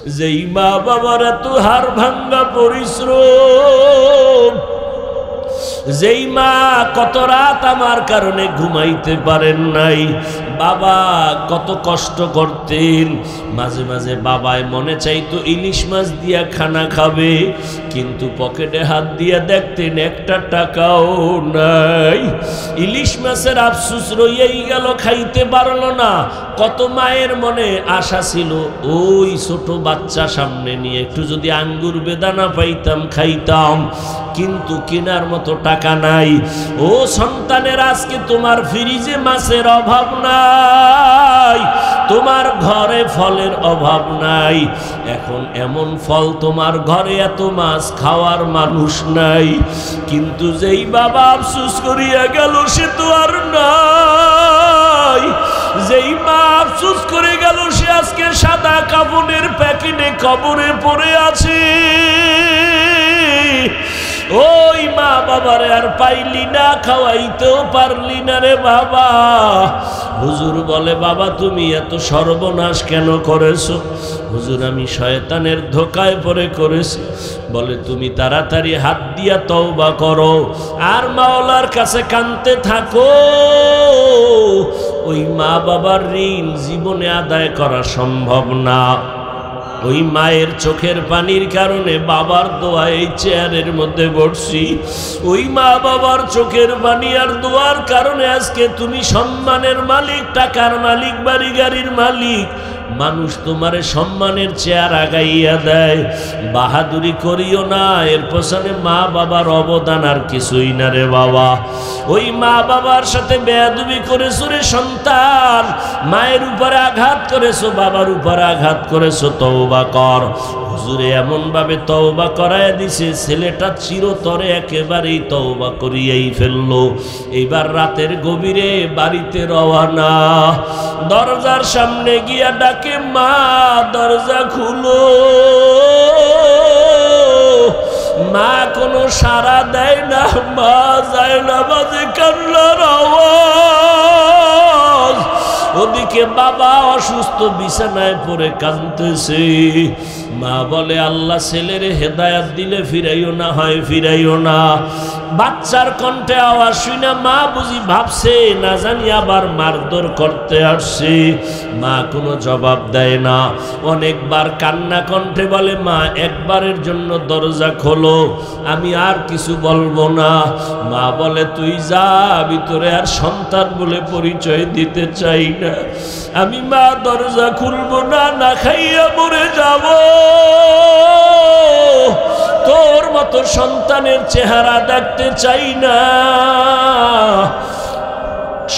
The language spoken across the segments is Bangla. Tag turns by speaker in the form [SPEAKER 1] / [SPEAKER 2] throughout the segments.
[SPEAKER 1] যেই মা বাবার এত হাড় ভাঙ্গা পরিশ্রম, যেই মা কত রাত আমার কারণে ঘুমাইতে পারেন নাই, বাবা কত কষ্ট করতেন, মাঝে মাঝে বাবায় মনে চাইতো ইলিশ মাছ দিয়া খানা খাবে, কিন্তু পকেটে হাত দিয়া দেখতেন একটা টাকাও নাই। ইলিশ মাছের আফসোস রইয়াই গেল, খাইতে পারলো না। কত মায়ের মনে আশা ছিল, ওই ছোট বাচ্চা সামনে নিয়ে একটু যদি আঙ্গুর বেদানা পাইতাম খাইতাম, কিন্তু কেনার মতো টাকা নাই। ও সন্তানের, আজকে তোমার ফ্রিজে মাছের অভাব নাই, তোমার ঘরে ফলের অভাব নাই। এখন এমন ফল তোমার ঘরে, এত মাছ খাওয়ার মানুষ নাই। কিন্তু যেই বাবা আফসোস করিয়া গেল, সে তো আর নাই। যেই মা আফসোস করে গেল, সে আজকে সাদা কাপড়ের প্যাকেটে কবরে পড়ে আছে। ওই মা বাবারে আর পাইলি না, খাওয়াইতেও পারলি না রে বাবা। হুজুর বলে, বাবা তুমি এত সর্বনাশ কেন করেছো? হুজুর আমি শয়তানের ধোকায় পড়ে করেছি। বলে, তুমি তাড়াতাড়ি হাত দিয়া তওবা করো আর মাওলার কাছে কাঁদতে থাকো। ওই মা বাবার ঋণ জীবনে আদায় করা সম্ভব না। ওই মায়ের চোখের পানির কারণে বাবার দোয়া এই চেয়ারের মধ্যে বসছি। ওই মা বাবার চোখের পানি আর দোয়ার কারণে আজকে তুমি সম্মানের মালিক, টাকার মালিক, বাড়ি গাড়ির মালিক। মানুষ তোমারে সম্মানের চেয়ার আগাইয়া দেয়। বাহাদুরি করিও না, এর পেছনে মা বাবার অবদান আর কিছুই না রে বাবা। ওই মা বাবার সাথে বেয়াদবি করেছো রে সন্তান, মায়ের উপরে আঘাত করেছো, বাবার উপরে আঘাত করেছো, তওবা কর। হুজুরে এমন ভাবে তওবা করায় দিছে, ছেলেটা চিরতরে একেবারেই তওবা করিয়েই ফেললো। এইবার রাতের গভীরে বাড়িতে রওয়ানা, দরজার সামনে গিয়া ডাকে, মা দরজা খুলো। মা কোনো সাড়া দেয় না, মা যায় না, বাজে কান্নার আওয়াজ। ওদিকে বাবা অসুস্থ, বিছানায় পড়ে কাঁদতেছে। মা বলে, আল্লাহ ছেলের হেদায়াত দিলে ফিরাইও না হয় ফিরাইও না। বাচ্চার কণ্ঠে আওয়াজ শুনে মা বুঝি ভাবছে না জানি আবার মারধর করতে আসছে। মা কোনো জবাব দেয় না। অনেকবার কান্না কণ্ঠে বলে, মা একবারের জন্য দরজা খোলো, আমি আর কিছু বলবো না। মা বলে, তুই যা, ভিতরে আর সন্তান বলে পরিচয় দিতে চাই না। আমি মা দরজা খুলবো না, না খাইয়া মরে যাব। তোর মতো সন্তানের চেহারা দেখতে চাই না।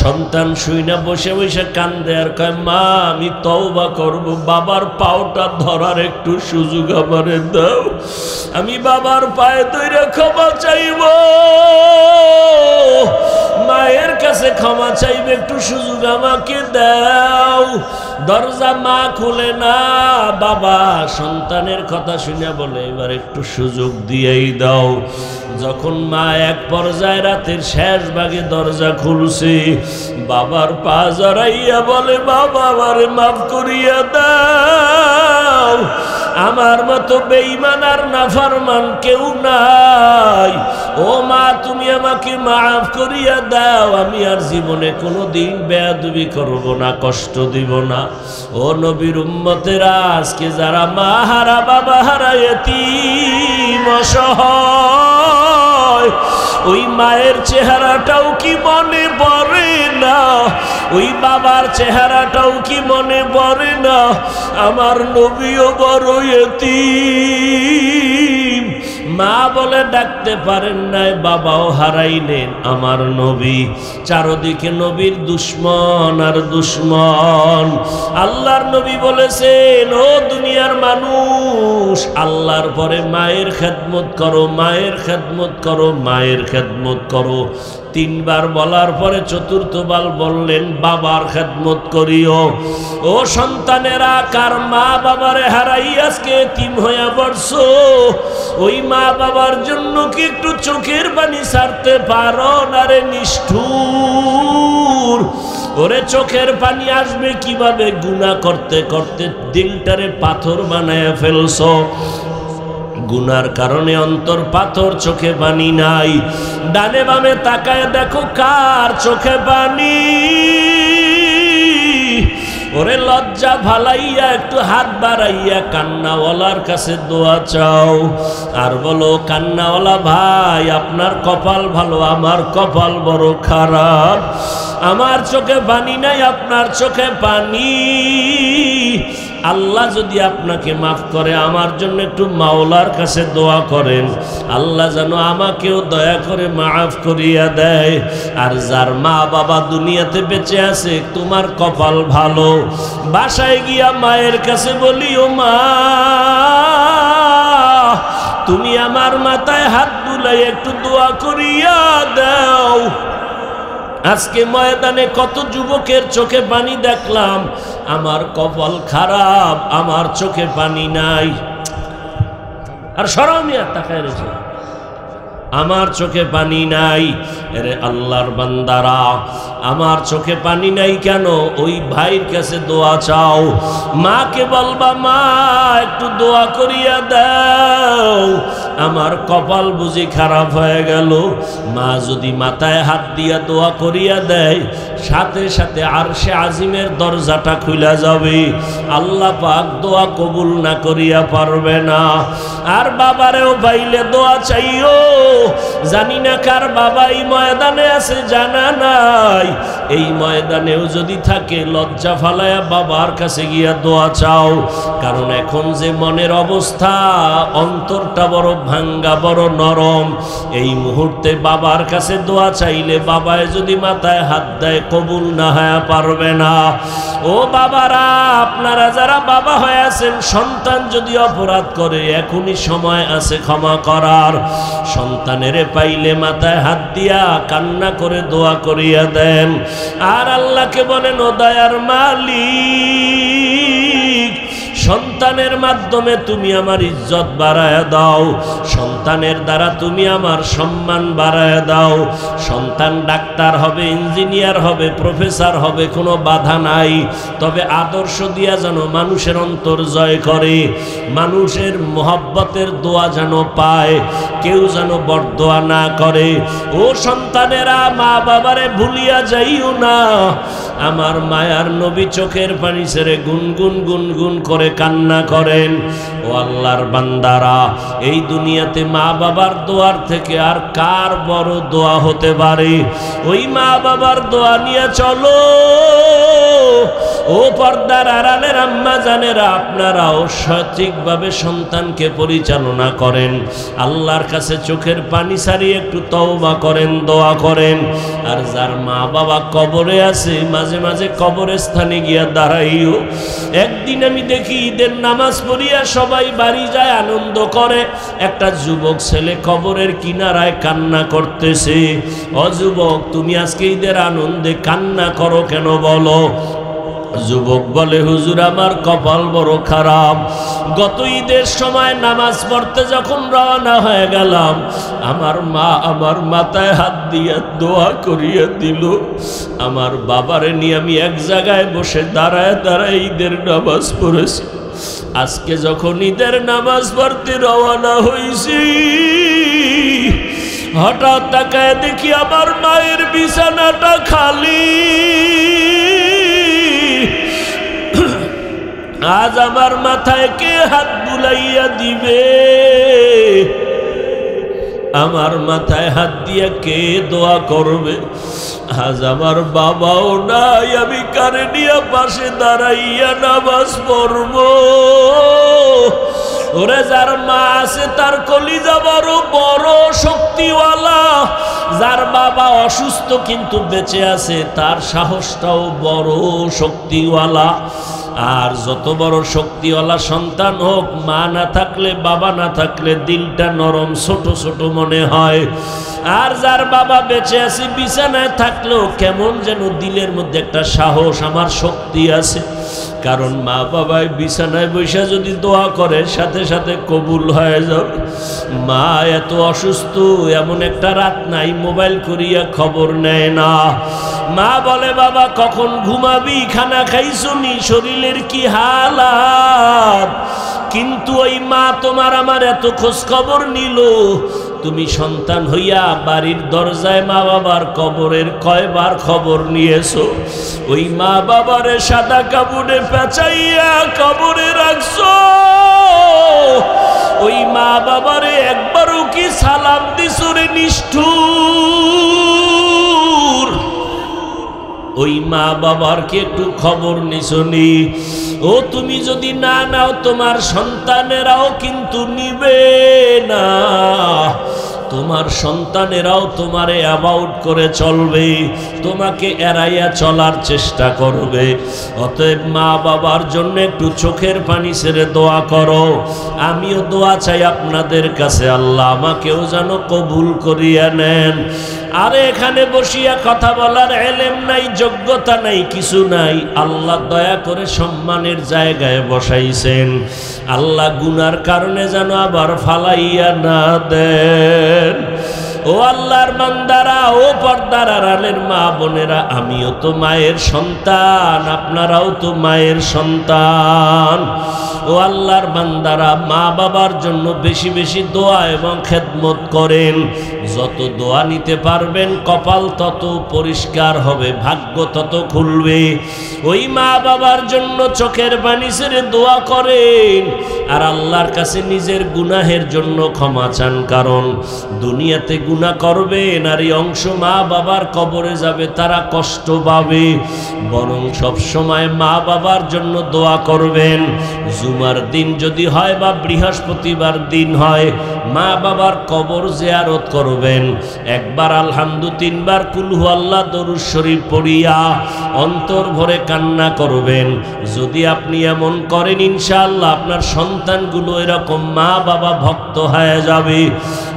[SPEAKER 1] সন্তান শুই না বসে বসে কান্দে আর কয়, মা আমি তওবা করব, বাবার পাওটা ধরার একটু সুযোগ আমারে দাও, আমি বাবার পায়ে ধরে ক্ষমা চাইব, মায়ের কাছে ক্ষমা চাইবে, একটু সুযোগ আমাকে দাও। দরজা মা খুলে না। বাবা সন্তানের কথা শুনে বলে, এবার একটু সুযোগ দিয়েই দাও। যখন মা এক পর্যায়ে রাতের শেষ ভাগে দরজা খুলছে, বাবার পা জড়াইয়া বলে, বাবা আমারে মাফ করিয়া দাও, আমার মতো বেঈমান আর নাফরমান কেউ নাই। ও মা তুমি আমাকে মাফ করিয়া দাও, আমি আর জীবনে কোনোদিন বেয়াদবি করব না, কষ্ট দিব না। ও নবীর উম্মতেরা, আজকে যারা মা হারা, বাবা হারা, এতিম, অসহায়, ওই মায়ের চেহারাটাও কি মনে পড়ে না? ওই বাবার চেহারাটাও কি মনে পড়ে না? আমার নবীও বড় এতিম, মা বলে ডাকতে পারেন নাই, বাবাও হারাইলেন। আমার নবী, চারদিকে নবীর দুশ্মন আর দুশ্মন। আল্লাহর নবী বলেছেন, ও দুনিয়ার মানুষ, আল্লাহর পরে মায়ের খেদমত করো, মায়ের খেদমত করো, মায়ের খেদমত করো। তিনবার বলার পরে চতুর্থবার বললেন বাবার খেদমত করিও। ও সন্তানেরা, কার মা বাবারে হারাই আজকে এতিম হইয়া পড়ছো, ওই মা বাবার জন্য কি একটু চোখের পানি ছাড়তে পারো না রে নিষ্ঠুর? ওরে চোখের পানি আসবে কিভাবে? গুনাহ করতে করতে দিলটারে পাথর বানায় ফেলছো, গুনার কারণে অন্তর পাথর, চোখে পানি নাই। ডানে বামে তাকায় দেখো কার চোখে পানি। ওরে লজ্জা ভালাইয়া একটু হাত বাড়াইয়া কান্নাওয়ালার কাছে দোয়া চাও, আর বলো কান্নাওয়ালা ভাই, আপনার কপাল ভালো, আমার কপাল বড় খারাপ। আমার চোখে পানি নাই, আপনার চোখে পানি। আল্লাহ যদি আপনাকে মাফ করে, আমার জন্য একটু মাওলার কাছে দোয়া করেন, আল্লাহ যেন আমাকেও দয়া করে মাফ করিয়া দেয়। আর যার মা বাবা দুনিয়াতে বেঁচে আছে, তোমার কপাল ভালো। বাসায় গিয়া মায়ের কাছে বলিও, মা তুমি আমার মাথায় হাত বুলাই একটু দোয়া করিয়া দাও। আজকে ময়দানে কত যুবকের চোখে পানি দেখলাম, আমার কপাল খারাপ, আমার চোখে পানি নাই। আর শরমিয়া তাকায় রয়েছে, আমার চোখে পানি নাই। এরে আল্লাহর বান্দারা, আমার চোখে পানি নাই কেন? ওই ভাইয়ের কাছে দোয়া চাও, মাকে বলবা মা একটু দোয়া করিয়া দাও, আমার কপাল বুঝি খারাপ হয়ে গেল। মা যদি মাথায় হাত দিয়া দোয়া করিয়া দেয়, সাথে সাথে আরশে আজিমের দরজাটা খুলে যাবে, আল্লাহ পাক দোয়া কবুল না করিয়া পারবে না। আর বাবারেও পাইলে দোয়া চাইও। জানি না কার বাবা এই ময়দানে আছে, জানা নাই। এই ময়দানেও যদি থাকে, লজ্জা ফালায়া বাবার কাছে গিয়া দোয়া চাও। কারণ এখন যে মনের অবস্থা, অন্তরটা বড় ভাঙ্গা, বড় নরম। এই মুহূর্তে বাবার কাছে দোয়া চাইলে, বাবায় যদি মাথায় হাত দেয়, কবুল না হয়ে পারবে না। ও বাবারা, আপনারা যারা বাবা হয়ে আছেন, সন্তান যদি অপরাধ করে, এখনই সময় আছে ক্ষমা করার। সন্তানের পাইলে মাথায় হাত দিয়া কান্না করে দোয়া করিয়া দেন। আর আল্লাহকে বলেন, ও দয়ার মালিক, সন্তানের মাধ্যমে তুমি আমার ইজ্জত বাড়ায় দাও, সন্তানের দ্বারা তুমি আমার সম্মান বাড়ায় দাও। সন্তান ডাক্তার হবে, ইঞ্জিনিয়ার হবে, প্রফেসর হবে, কোনো বাধা নাই। তবে আদর্শ দিয়া যেন মানুষের অন্তর জয় করে, মানুষের মোহব্বতের দোয়া যেন পায়, কেউ যেন বরদোয়া না করে। ও সন্তানেরা, মা বাবারে ভুলিয়া যাইও না। আমার মায়ার নবী চোখের পানি ছেড়ে গুনগুন গুনগুন করে কান্না করেন। ও আল্লাহর বান্দারা, এই দুনিয়াতে মা বাবার দোয়ার থেকে আর কার বড় দোয়া হতে পারে? ওই মা বাবার দোয়া নিয়ে চলো। ও পর্দার আড়ালের আম্মা জানেরা, আপনারাও সঠিকভাবে সন্তানকে পরিচালনা করেন। আল্লাহর কাছে চোখের পানি ছাড়িয়ে একটু তওবা করেন, দোয়া করেন। আর যার মা বাবা কবরে আছে, মাঝে মাঝে কবরস্থানে গিয়া দাঁড়াইও। একদিন আমি দেখি ঈদের নামাজ পড়িয়া সবাই বাড়ি যায়, আনন্দ করে। একটা যুবক ছেলে কবরের কিনারায় কান্না করতেছে। ও যুবক, তুমি আজকে ঈদের আনন্দে কান্না করো কেন বলো? যুবক বলে, হুজুর আমার কপাল বড় খারাপ। গত ঈদের সময় নামাজ পড়তে যখন রওনা হয়ে গেলাম, আমার মা আমার মাথায় হাত দিয়ে দোয়া করিয়ে দিল। আমার বাবারে নিয়ে আমি এক জায়গায় বসে দাঁড়ায় দাঁড়ায় ঈদের নামাজ পড়েছি। আজকে যখন ঈদের নামাজ পড়তে রওনা হয়েছি, হঠাৎ তাকায় দেখি আমার মায়ের বিছানাটা খালি। আজ আমার মাথায় কে হাত বুলাইয়া দিবে? আমার মাথায় হাত দিয়ে কে দোয়া করবে? আজ আমার বাবাও নাই, আমি কারে নিয়ে পাশে দাঁড়াইয়া নামাজ পড়ব? ওরে যার মা আছে তার কলিজা বড় বড় শক্তিওয়ালা, যার বাবা অসুস্থ কিন্তু বেঁচে আছে তার সাহসটাও বড় শক্তিওয়ালা। আর যত বড় শক্তিওয়ালা সন্তান হোক, মা না থাকলে বাবা না থাকলে দিলটা নরম ছোট ছোট মনে হয়। আর যার বাবা বেঁচে আছে বিছানায় থাকলেও কেমন যেন দিলের মধ্যে একটা সাহস, আমার শক্তি আছে। কারণ মা বাবায় বিছানায় বসে যদি দোয়া করে সাথে সাথে কবুল হয়ে যাবে। মা এত অসুস্থ, এমন একটা রাত নাই মোবাইল করিয়া খবর নেয় না। মা বলে বাবা কখন ঘুমাবি, খানা খাইছনি, শরীরের কি হালাত। কিন্তু ওই মা তোমার আমার এত খোঁজ খবর নিল। তুমি সন্তান হইয়া বাড়ির দরজায় মা বাবার কবরের কয়বার খবর নিয়েছো? ওই মা বাবারে সাদা কাপড়ে পেঁচাইয়া কবরে রাখছো? ওই মা বাবারে একবারও কি সালাম দিছো রে নিষ্ঠুর? ওই মা বাবার কি একটু খবর নিছনি? ও তুমি যদি না নাও তোমার সন্তানেরাও কিন্তু নিবে না। তোমার সন্তানেরাও তোমারে অ্যাবাউট করে চলবে, তোমাকে এড়াইয়া চলার চেষ্টা করবে। অতএব মা বাবার জন্য একটু চোখের পানি ছেড়ে দোয়া করো। আমিও দোয়া চাই আপনাদের কাছে, আল্লাহ আমাকেও যেন কবুল করিয়া নেন। আরে এখানে বসিয়া কথা বলার এলেম নাই, যোগ্যতা নাই, কিছু নাই। আল্লাহ দয়া করে সম্মানের জায়গায় বসাইছেন। আল্লাহ গুনার কারণে যেন আবার ফালাইয়া না দেন। ও আল্লাহর বান্দারা, ও পর্দার আড়ালের মা বোনেরা, আমিও তো মায়ের সন্তান, আপনারাও তো মায়ের সন্তান। ও আল্লাহর বান্দারা, মা বাবার জন্য বেশি বেশি দোয়া এবং খেদমত করেন। যত দোয়া নিতে পারবেন কপাল তত পরিষ্কার হবে, ভাগ্য তত খুলবে। ওই মা বাবার জন্য চোখের পানি ছেড়ে দোয়া করেন। আর আল্লাহর কাছে নিজের গুনাহের জন্য ক্ষমা চান, কারণ দুনিয়াতে গুনাহ করবেন আর এই অংশ মা বাবার কবরে যাবে, তারা কষ্ট পাবে। বরং সব সময় মা বাবার জন্য দোয়া করবেন। জুমার দিন যদি হয় বা বৃহস্পতিবার দিন হয়, মা বাবার কবর জিয়ারত করবেন। একবার আলহামদু, তিনবার কুল হু আল্লাহ দরুদ শরীফ পড়িয়া অন্তর ভরে কান্না করবেন। যদি আপনি এমন করেন, ইনশাআল্লাহ আপনার সন্তানগুলো এরকম মা বাবা ভক্ত হয়ে যাবে।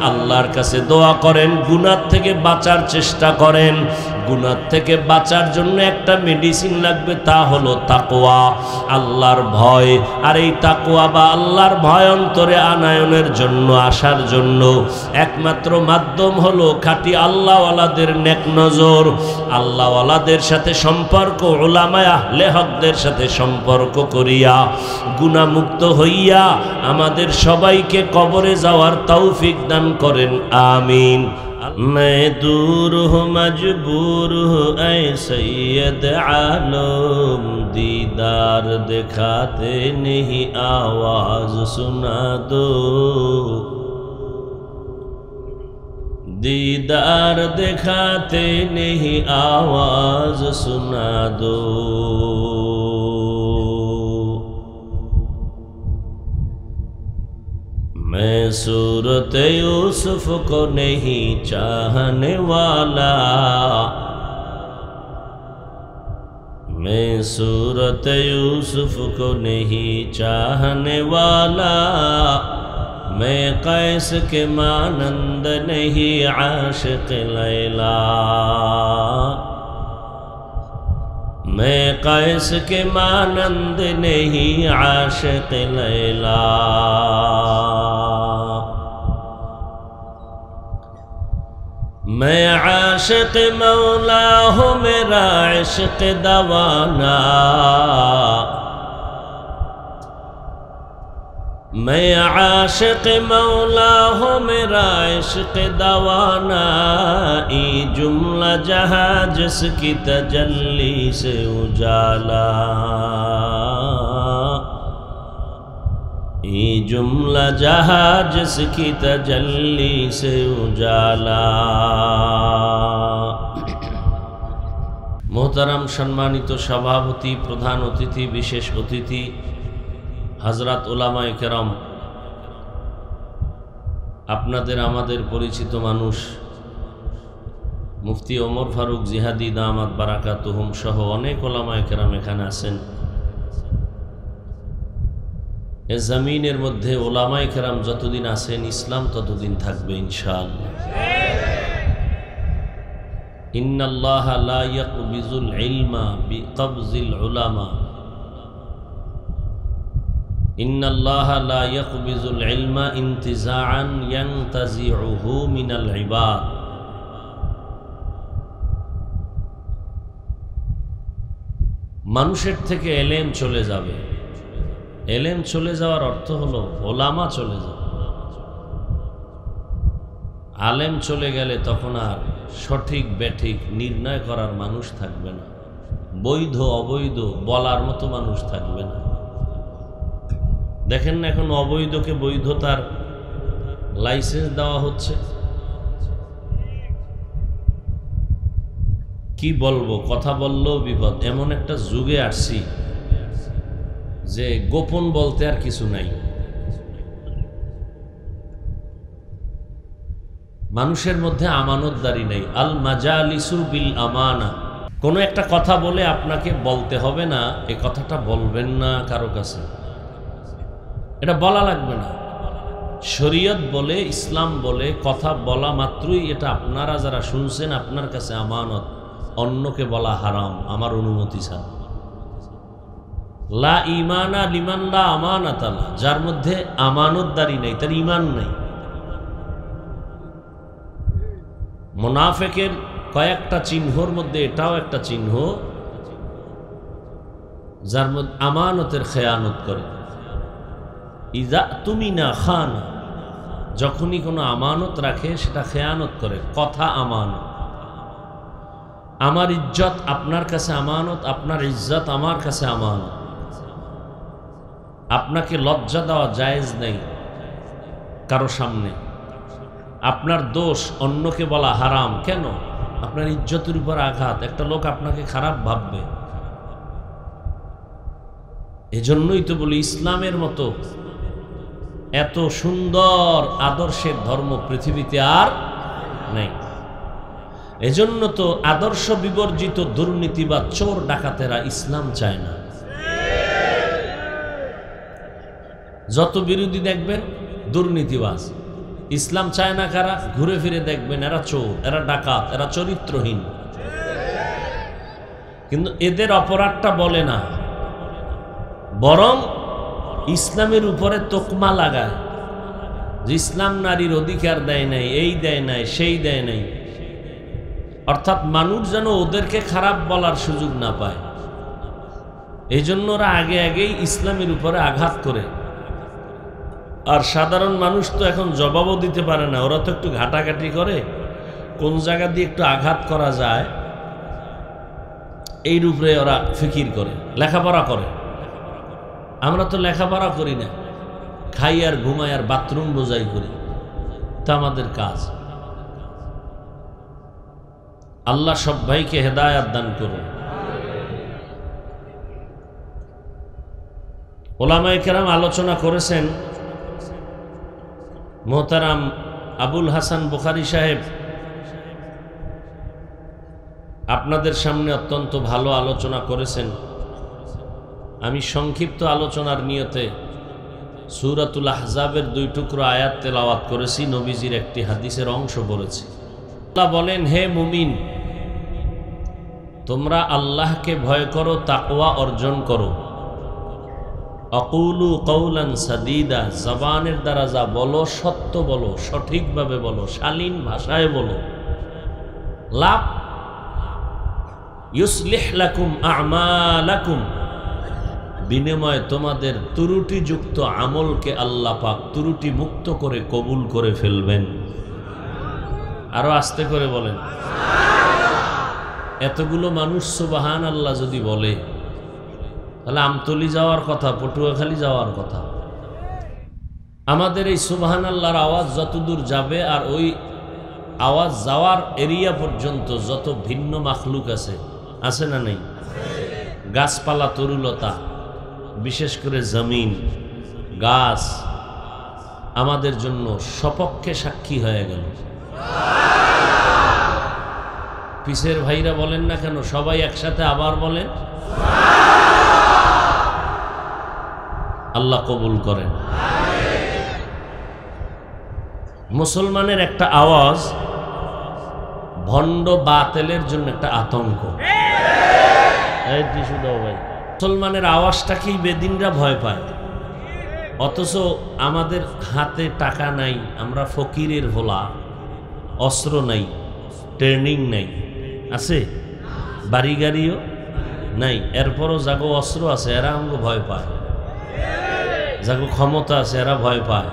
[SPEAKER 1] আল্লাহর কাছে দোয়া করেন, গুনাহ থেকে বাঁচার চেষ্টা করেন। গুনাহ থেকে বাঁচার জন্য একটা মেডিসিন লাগবে, তা হলো তাকওয়া, আল্লাহর ভয়। আর এই তাকওয়া বা আল্লাহর ভয় অন্তরে আনায়নের জন্য, আসার জন্য একমাত্র মাধ্যম হলো খাঁটি আল্লাহওয়ালাদের নেক নজর, আল্লাহওয়ালাদের সাথে সম্পর্ক, উলামায়ে আহলে হকদের সাথে সম্পর্ক করিয়া গুনাহমুক্ত হইয়া আমাদের সবাইকে কবরে যাওয়ার তৌফিক দান করেন, আমিন। मैं दूर हूँ मजबूर हूँ ऐ सैयद आलम, दीदार दिखाते नहीं आवाज सुना दो, दीदार दिखाते नहीं आवाज सुना दो। मैं सूरत यूसुफ को नहीं चाहने वाला, मैं सूरत यूसुफ को नहीं चाहने वाला, मैं कैस के मानंद नहीं आशिक लैला, मैं कैस के मानंद नहीं आशिक लैला। मैं आशिक मौला हूँ, मेरा इश्क दवाना, मैं आशिक मौला हूँ, मेरा इश्क दवाना, ई जुमला जहाँ जिसकी तजल्ली से उजाला, ये जुमला जहाँ जिसकी तजल्ली से उजाला। मोहतरम सम्मानित सभापति, प्रधान अतिथि, विशेष अतिथि हजरत उलामाए केराम, आपनादेर आमादेर परिचित मानुष मुफ्ती ओमर फारूक जिहादी दामात बाराकातुहुम सह अनेक उलामाए केराम एखाने आছেন। এ জমিনের মধ্যে ওলামায়ে কেরাম যতদিন আছেন ইসলাম ততদিন থাকবে ইনশাআল্লাহ। ইন্নাল্লাহা লা ইয়াকবিজুল ইলমা বিকবজিল উলামা, ইন্নাল্লাহা লা ইয়াকবিজুল ইলমা ইনতিজাআন ইয়ানতাজিউহু মিনাল ইবাদ। মানুষের থেকে এলেম চলে যাবে। এলেম চলে যাওয়ার অর্থ হলো ওলামা চলে যাবে। আলেম চলে গেলে তখন আর সঠিক ব্যাঠিক নির্ণয় করার মানুষ থাকবে না, বৈধ অবৈধ বলার মতো মানুষ থাকবে না। দেখেন না এখন অবৈধকে বৈধতার লাইসেন্স দেওয়া হচ্ছে। কি বলবো, কথা বললেও বিপদ। এমন একটা যুগে আসছি যে গোপন বলতে আর কিছু নাই। মানুষের মধ্যে আমানতদারি নাই। আল মাজালিসু বিল আমানা। কোনো একটা কথা বলে আপনাকে বলতে হবে না এই কথাটা বলবেন না কারো কাছে, এটা বলা লাগবে না। শরীয়ত বলে, ইসলাম বলে, কথা বলা মাত্রই এটা আপনারা যারা শুনছেন আপনার কাছে আমানত, অন্যকে বলা হারাম আমার অনুমতি ছাড়া। লা ইমানা লিমান লা আমানাত আলা, যার মধ্যে আমানতদারি নেই তার ঈমান নেই। মুনাফিকের কয়েকটা চিহ্নর মধ্যে এটাও একটা চিহ্ন, যার মধ্যে আমানতের খেয়ানত করে। ইযা তুমিনা খানা, যখনই কোনো আমানত রাখে সেটা খেয়ানত করে। কথা আমানত। আমার ইজ্জত আপনার কাছে আমানত, আপনার ইজ্জত আমার কাছে আমানত। আপনাকে লজ্জা দেওয়া জায়েজ নেই কারো সামনে। আপনার দোষ অন্যকে বলা হারাম। কেন? আপনার ইজ্জতের উপর আঘাত। একটা লোক আপনাকে খারাপ ভাববে। এজন্যই তো বলি ইসলামের মতো এত সুন্দর আদর্শের ধর্ম পৃথিবীতে আর নেই। এজন্য তো আদর্শ বিবর্জিত দুর্নীতি বা চোর ডাকাতেরা ইসলাম চায় না। যত বিরোধী দেখবেন দুর্নীতিবাজ। ইসলাম চায় না কারা? ঘুরে ফিরে দেখবেন এরা চোর, এরা ডাকাত, এরা চরিত্রহীন। কিন্তু এদের অপরাধটা বলে না, বরং ইসলামের উপরে তোকমা লাগায় যে ইসলাম নারীর অধিকার দেয় নাই, এই দেয় নাই, সেই দেয় নাই। অর্থাৎ মানুষ যেন ওদেরকে খারাপ বলার সুযোগ না পায়। এই জন্য ওরা আগে আগেই ইসলামের উপরে আঘাত করে। আর সাধারণ মানুষ তো এখন জবাবও দিতে পারে না। ওরা তো একটু ঘাটাঘাটি করে, কোন জায়গা দিয়ে একটু আঘাত করা যায় এই রূপে ওরা ফিকির করে, লেখাপড়া করে। আমরা তো লেখাপড়া করি না, খাই আর ঘুমাই আর বাথরুম বোঝাই করি। তা আমাদের কাজ। আল্লাহ সব ভাইকে হেদায়াত দান করুন। ওলামায়ে কেরাম আলোচনা করেছেন। মোহতারাম আবুল হাসান বুখারী সাহেব আপনাদের সামনে অত্যন্ত ভালো আলোচনা করেছেন। আমি সংক্ষিপ্ত আলোচনার নিয়তে সূরাতুল আহজাবের 2 টুকরো আয়াত তেলাওয়াত করেছি, নবীজির একটি হাদিসের অংশ পড়েছি। আল্লাহ বলেন, হে মুমিন, তোমরা আল্লাহকে ভয় করো, তাকওয়া অর্জন করো। আকুলু কওলান সাদীদা, জবানের দ্বারা যা বলো সত্য বলো, সঠিকভাবে বলো, শালীন ভাষায় বলো। লাভ ইউসলিহ লাকুম আমালাকুম, বিনিময়ে তোমাদের ত্রুটিযুক্ত আমলকে আল্লাহ পাক ত্রুটি মুক্ত করে কবুল করে ফেলবেন। আরো আস্তে করে বলেন। এতগুলো মানুষ সুবহান আল্লাহ যদি বলে তাহলে আমতলি যাওয়ার কথা, পটুয়াখালী যাওয়ার কথা। আমাদের এই সুবহান আল্লাহর আওয়াজ যতদূর যাবে আর ওই আওয়াজ যাওয়ার এরিয়া পর্যন্ত যত ভিন্ন মাখলুক আছে না নেই? গাছপালা, তরুলতা, বিশেষ করে জমিন, গাছ আমাদের জন্য সপক্ষে সাক্ষী হয়ে গেল। পিছের ভাইরা বলেন না কেন? সবাই একসাথে আবার বলেন। আল্লাহ কবুল করেন। মুসলমানের একটা আওয়াজ ভণ্ড বাতিলের জন্য একটা আতঙ্ক। এই টিস্যু দাও ভাই। মুসলমানের আওয়াজটাকেই বেদিনরা ভয় পায়, অথচ আমাদের হাতে টাকা নাই, আমরা ফকিরের ভোলা, অস্ত্র নাই, ট্রেনিং নাই, আছে বাড়ি গাড়িও নাই, এরপরও যাগো অস্ত্র আছে এরা আমাকে ভয় পায়, যাগো ক্ষমতা আছে এরা ভয় পায়।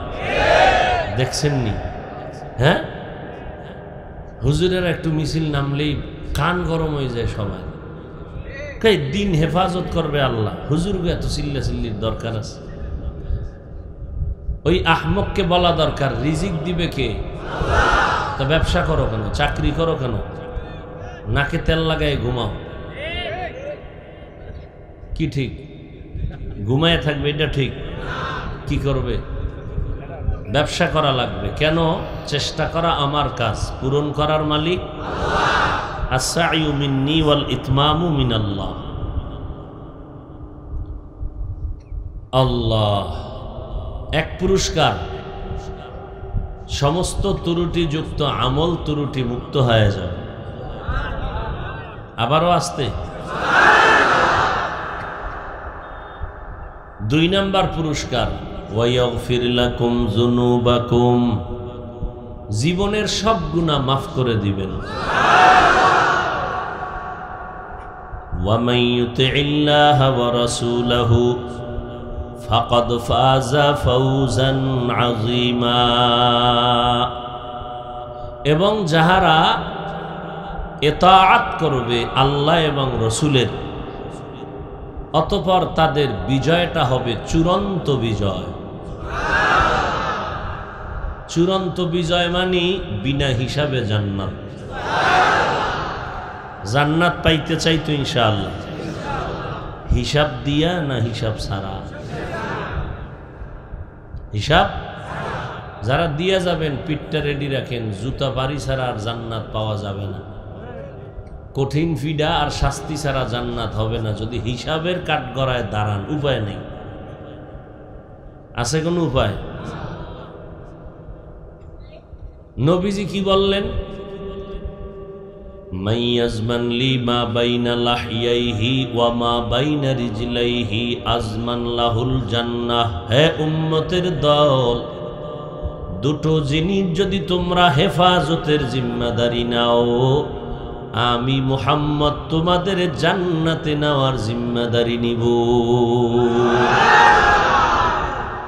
[SPEAKER 1] দেখছেননি? হ্যাঁ, হুজুরের একটু মিছিল নামলেই কান গরম হয়ে যায় সবাই। দিন হেফাজত করবে আল্লাহ, হুজুরকে এত চিল্লা চিল্লির দরকার আছে? ওই আহমককে বলা দরকার রিজিক দিবে কে? তা ব্যবসা করো কেন, চাকরি করো কেন, নাকে তেল লাগায় ঘুমাও? কি ঠিক? ঘুমায় থাকবে এটা ঠিক? কি করবে? ব্যবসা করা লাগবে। কেন? চেষ্টা করা আমার কাজ, পূরণ করার মালিক আস-সা'য়ু মিন্নি ওয়াল ইতমামু মিনাল্লাহ। আল্লাহ এক পুরস্কার, সমস্ত ত্রুটিযুক্ত আমল ত্রুটি মুক্ত হয়ে যাবে। আবারও আসতে। 2 নাম্বার পুরস্কার, ওয়ায়াগফির লাকুম যুনুবাকুম, জীবনের সব গুনাহ মাফ করে দিবেন। ওয়া মান ইউতিইল্লাহা ওয়া রাসূলাহু ফাকাদ ফাযা ফাওজান আযীমা, এবং যাহারা ইতাআত করবে আল্লাহ এবং রাসূলের, অতঃপর তাদের বিজয়টা হবে চূড়ান্ত বিজয়। চূড়ান্ত বিজয় মানে বিনা হিসাবে জান্নাত। জান্নাত পাইতে চাই তো ইনশাআল্লাহ, হিসাব দিয়া না হিসাব ছাড়া? হিসাব যারা দিয়া যাবেন পিঠটা রেডি রাখেন, জুতা বাড়ি ছাড়া আর জান্নাত পাওয়া যাবে না। কঠিন ফিডা আর শাস্তি ছাড়া জান্নাত হবে না যদি হিসাবের কাঠগড়ায় দাঁড়ান। উপায় নেই, আছে কোনো উপায়? নবীজি কি বললেন? মাইয়াজমান লি মা বাইনা লাহিয়াইহি ওয়া মা বাইনা রিজলাইহি আজমান লাহুল জান্নাহ। হে উম্মতের দল, দুটো জিনিস যদি তোমরা হেফাজতের জিম্মাদারি নাও, আমি মুহাম্মদ তোমাদের জান্নাতে নেওয়ার জিম্মাদারি নিব।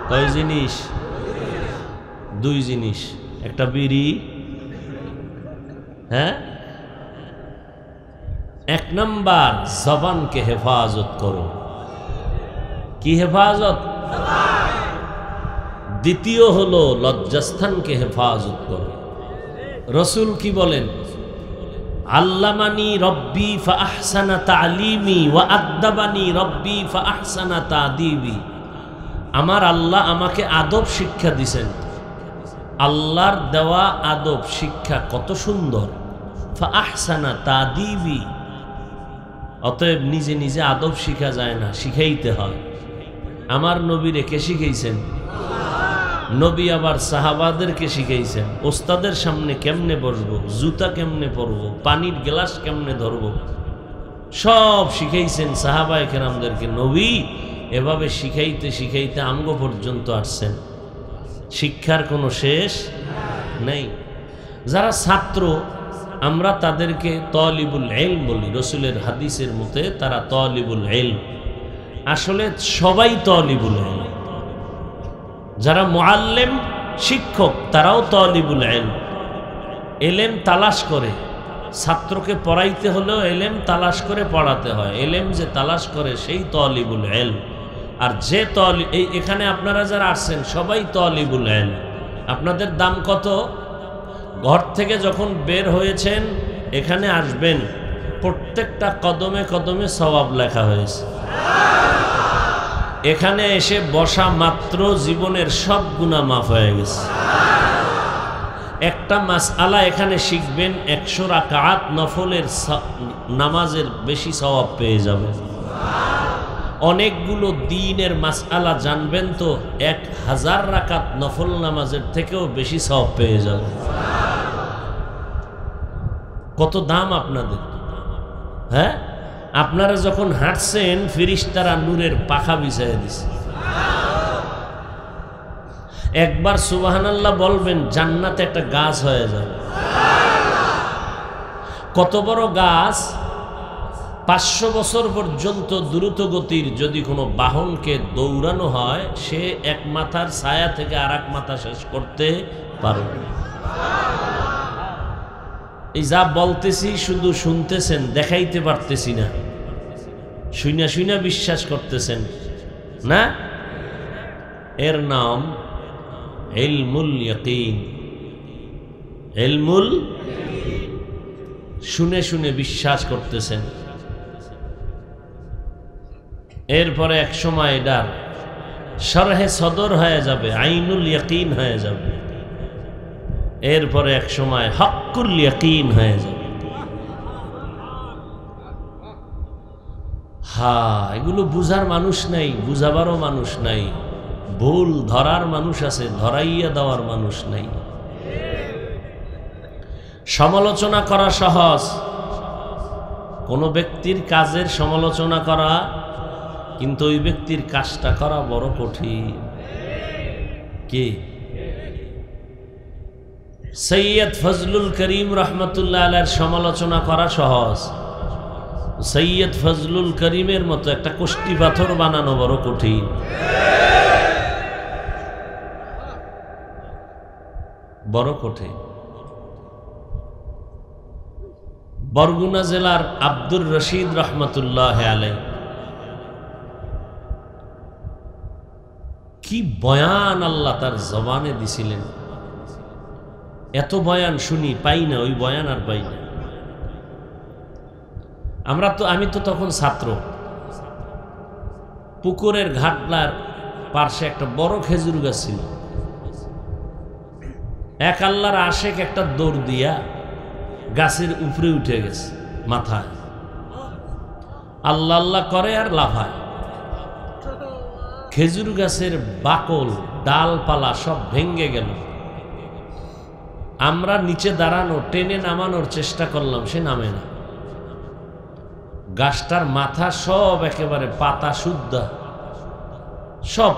[SPEAKER 1] কয় জিনিস? 2 জিনিস। একটা বিড়ি, হ্যাঁ। 1 নাম্বার, জবানকে হেফাজত করো। কি হেফাজত? দ্বিতীয় হলো লজ্জাস্থানকে হেফাজত করো। রাসূল কি বলেন? আল্লামানি রব্বি ফাআহসানা তা'লিমি ওয়া আদ্দাবানি রব্বি ফাআহসানা তা'দীবি। আমার আল্লাহ আমাকে আদব শিক্ষা দিয়েছেন। আল্লাহর দেওয়া আদব শিক্ষা কত সুন্দর। ফাআহসানা তা'দীবি, অতএব নিজে নিজে আদব শিখা যায় না, শিখাইতে হয়। আমার নবী রেখে শিখাইছেন, নবী আবার সাহাবাদেরকে শিখাইছেন ওস্তাদের সামনে কেমনে বসবো, জুতা কেমনে পরবো, পানির গ্লাস কেমনে ধরবো, সব শিখাইছেন সাহাবায়ে কেরামদেরকে। নবী এভাবে শিখাইতে শিখাইতে আমগো পর্যন্ত আসছেন। শিক্ষার কোনো শেষ নেই। যারা ছাত্র আমরা তাদেরকে তালিবুল ইলম বলি। রাসূলের হাদিসের মতে তারা তালিবুল ইলম। আসলে সবাই তালিবুল ইলম। যারা মুআল্লিম শিক্ষক তারাও তালিবুল ইলম। ইলম তালাশ করে, ছাত্রকে পড়াইতে হলেও ইলম তালাশ করে পড়াতে হয়। ইলম যে তালাশ করে সেই তালিবুল ইলম। আর যে এখানে আপনারা যারা আসছেন সবাই তালিবুল ইলম। আপনাদের দাম কত? ঘর থেকে যখন বের হয়েছেন এখানে আসবেন, প্রত্যেকটা কদমে কদমে সওয়াব লেখা হয়েছে। এখানে এসে বসা মাত্র জীবনের সব গুনাহ মাফ হয়ে গেছে। একটা মাসআলা এখানে শিখবেন, 100 রাকাত নফলের নামাজের বেশি সওয়াব পেয়ে যাবেন। অনেকগুলো দ্বীনের মাসআলা জানবেন তো 1000 রাকাত নফল নামাজের থেকেও বেশি সওয়াব পেয়ে যাবেন। কত দাম আপনাদের! হ্যাঁ, আপনারা যখন হাঁটছেন ফেরেশতারা নূরের পাখা বিছাইয়া দিছে। একবার সুবহানাল্লাহ বলবেন, জান্নাতে একটা গাছ হয়ে যাবে। কত বড় গাছ! 500 বছর পর্যন্ত দ্রুত গতির যদি কোনো বাহনকে দৌড়ানো হয়, সে এক মাথার ছায়া থেকে আর এক মাথা শেষ করতে পারবে। এই যা বলতেছি শুধু শুনতেছেন, দেখাইতে পারতেছি না, শুইনা শুইনা বিশ্বাস করতেছেন না। এর নাম ইলমুল ইয়াকিন। ইলমুল, শুনে শুনে বিশ্বাস করতেছেন। এরপরে এক সময় এটার শরহে সদর হয়ে যাবে, আইনুল ইয়াকিন হয়ে যাবে। এরপরে এক সময় হক্কুল ইয়াকিন হয়ে যাবে। এগুলো বুঝার মানুষ নাই, বুঝাবারও মানুষ নাই। ভুল ধরার মানুষ আছে, ধরাইয়া দেওয়ার মানুষ নাই। সমালোচনা করা সহজ, কোনো ব্যক্তির কাজের সমালোচনা করা, কিন্তু ওই ব্যক্তির কাজটা করা বড় কঠিন। কি? সৈয়দ ফজলুল করিম রহমতুল্লাহ আলাইহির সমালোচনা করা সহজ, সৈয়দ ফজলুল করিমের মতো একটা কষ্টি পাথর বানানো বড় কঠিন। বড় কঠিন। বরগুনা জেলার আব্দুর রশিদ রহমতুল্লাহ আলাইহি কি বয়ান আল্লাহ তার জবানে দিছিলেন! এত বয়ান শুনি, পাই না, ওই বয়ান আর পাই না। আমি তো তখন ছাত্র। পুকুরের ঘাটলার পার্শ্বে একটা বড় খেজুর গাছ ছিল। এক আল্লাহর আশেক একটা দৌড় দিয়া গাছের উপরে উঠে গেছে, মাথায় আল্লাহ আল্লাহ করে আর লাফায়। খেজুর গাছের বাকল ডালপালা সব ভেঙ্গে গেল। আমরা নিচে দাঁড়ানো, টেনে নামানোর চেষ্টা করলাম, সে নামে না। গাছটার মাথা সব একেবারে পাতা শুদ্ধা, সব